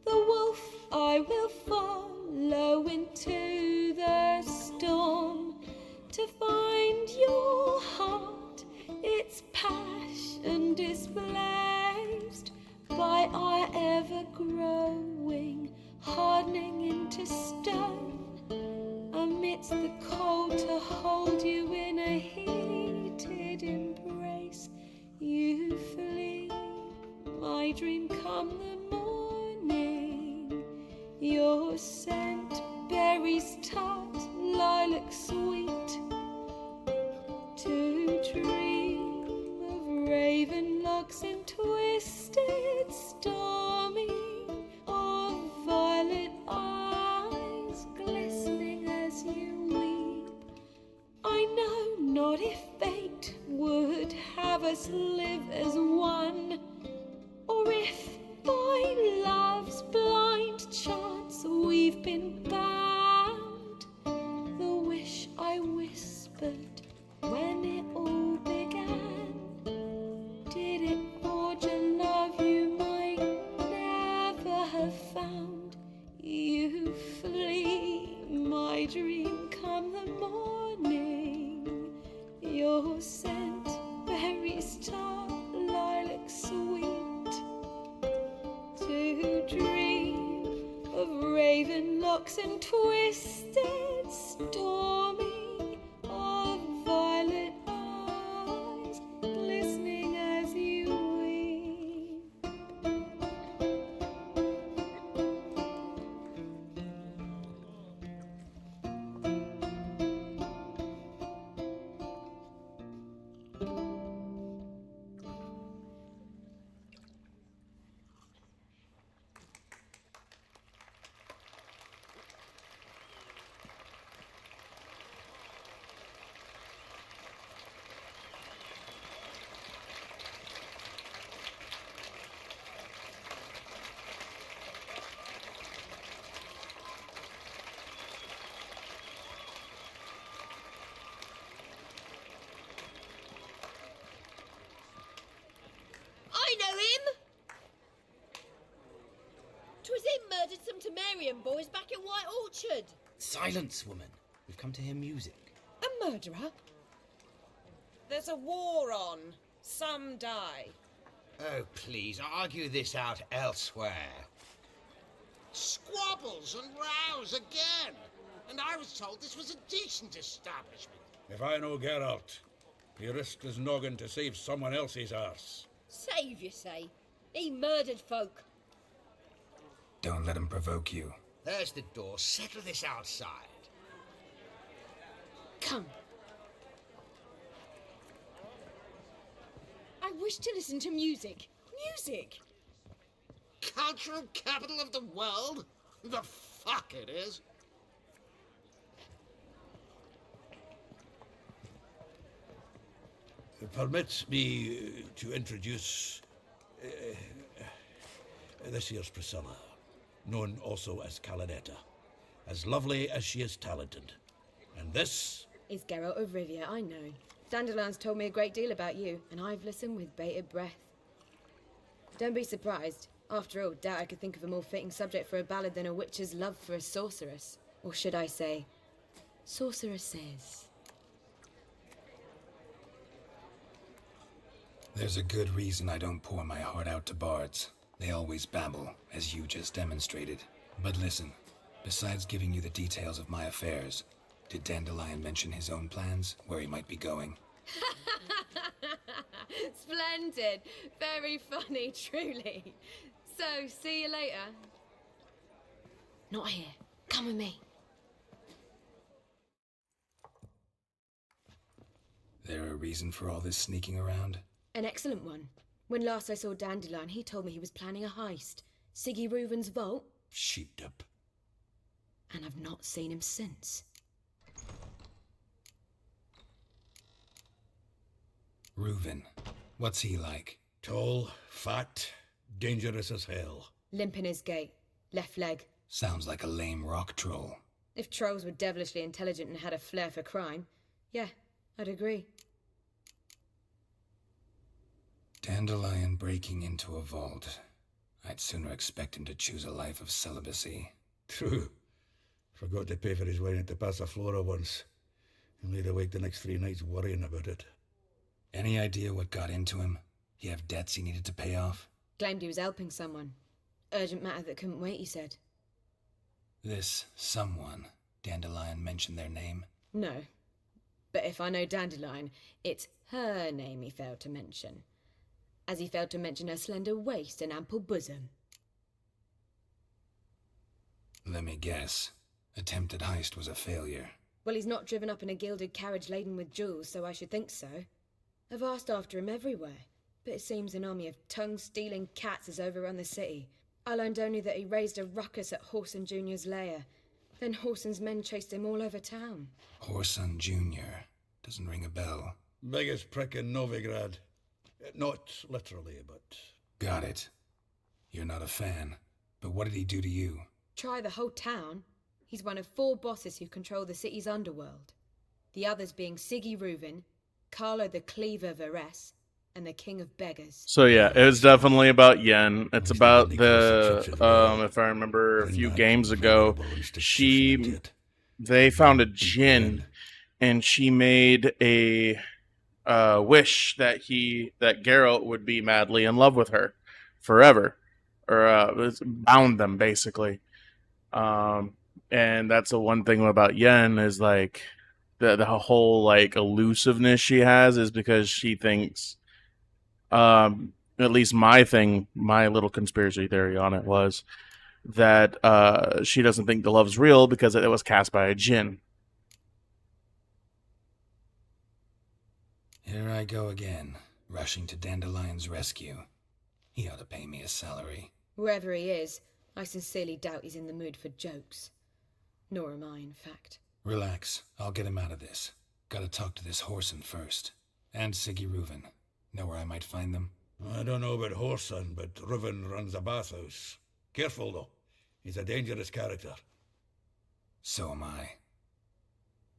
The wolf I will follow into the storm, to find your heart, its passion displaced by our ever-growing, hardening into stone. Amidst the cold, to hold you in a heated embrace. You flee, my dream come the morning. Your scent, berries tart, lilac sweet. To dream of raven locks and twisted stormy, of violet eyes glistening as you weep. I know not if fate would have us live as one, or if by love's blind chance we've been bound. The wish I whispered when it all began, did it forge a love you might never have found? You flee, my dream come and twisted, stormy, of violet eyes glistening as you weep. I know him! 'Twas him murdered some Temerian boys back in White Orchard. Silence, woman. We've come to hear music. A murderer? There's a war on. Some die. Oh, please, argue this out elsewhere. Squabbles and rows again. And I was told this was a decent establishment. If I know Geralt, he risked his noggin to save someone else's arse. Save, you say? He murdered folk. Don't let him provoke you. There's the door. Settle this outside. Come. I wish to listen to music. Music! Cultural capital of the world? The fuck it is. Permit me to introduce this here's Priscilla, known also as Calinetta, as lovely as she is talented. And this is Geralt of Rivia, I know. Dandelion's told me a great deal about you, and I've listened with bated breath. Don't be surprised. After all, doubt I could think of a more fitting subject for a ballad than a witch's love for a sorceress. Or should I say, sorceresses. There's a good reason I don't pour my heart out to bards. They always babble, as you just demonstrated. But listen, besides giving you the details of my affairs, did Dandelion mention his own plans, where he might be going? Splendid. Very funny, truly. So, see you later. Not here. Come with me. There a reason for all this sneaking around? An excellent one. When last I saw Dandelion, he told me he was planning a heist. Siggy Reuven's vault. Sheeped up. And I've not seen him since. Reuven. What's he like? Tall, fat, dangerous as hell. Limp in his gait. Left leg. Sounds like a lame rock troll. If trolls were devilishly intelligent and had a flair for crime, yeah, I'd agree. Dandelion breaking into a vault. I'd sooner expect him to choose a life of celibacy. True. Forgot to pay for his wine at the Passaflora once. And laid awake the next 3 nights worrying about it. Any idea what got into him? He have debts he needed to pay off? Claimed he was helping someone. Urgent matter that couldn't wait, he said. This someone, Dandelion mentioned their name? No. But if I know Dandelion, it's her name he failed to mention. As he failed to mention her slender waist and ample bosom. Let me guess. Attempted heist was a failure. Well, he's not driven up in a gilded carriage laden with jewels, so I should think so. I've asked after him everywhere, but it seems an army of tongue-stealing cats has overrun the city. I learned only that he raised a ruckus at Whoreson Jr.'s lair. Then Whoreson's men chased him all over town. Whoreson Jr. Doesn't ring a bell. Biggest prick in Novigrad. Not literally, but... Got it. You're not a fan. But what did he do to you? Try the whole town. He's one of 4 bosses who control the city's underworld. The others being Siggy Reuven, Carlo the Cleaver Varese, and the King of Beggars. So yeah, it was definitely about Yen. It's about the, if I remember a few games ago, they found a djinn, and she made a wish that Geralt would be madly in love with her forever, or bound them basically. And that's the one thing about Yen is like the whole like elusiveness she has is because she thinks, at least my little conspiracy theory on it was that she doesn't think the love's real because it was cast by a djinn. Here I go again, rushing to Dandelion's rescue. He ought to pay me a salary. Wherever he is, I sincerely doubt he's in the mood for jokes. Nor am I, in fact. Relax. I'll get him out of this. Gotta talk to this Whoreson first. And Siggy Reuven. Know where I might find them? I don't know about Whoreson, but Reuven runs a bathhouse. Careful, though. He's a dangerous character. So am I.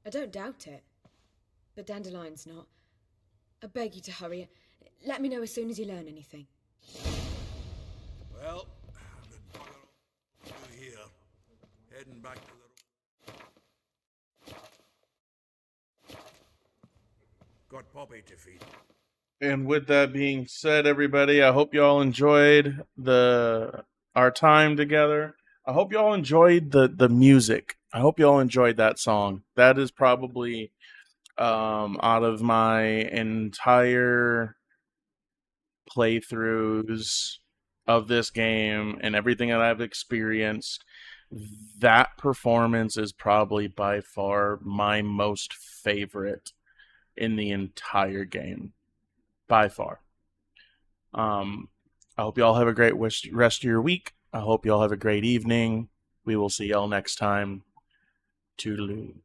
I don't doubt it. But Dandelion's not. I beg you to hurry. Let me know as soon as you learn anything. Well, good bugger all here. Heading back to the... Got Poppy to feed. And with that being said, everybody, I hope you all enjoyed our time together. I hope you all enjoyed the music. I hope you all enjoyed that song. That is probably out of my entire playthroughs of this game and everything that I've experienced, that performance is probably by far my most favorite in the entire game. By far. I hope you all have a great rest of your week. I hope you all have a great evening. We will see y'all next time. Toodaloo.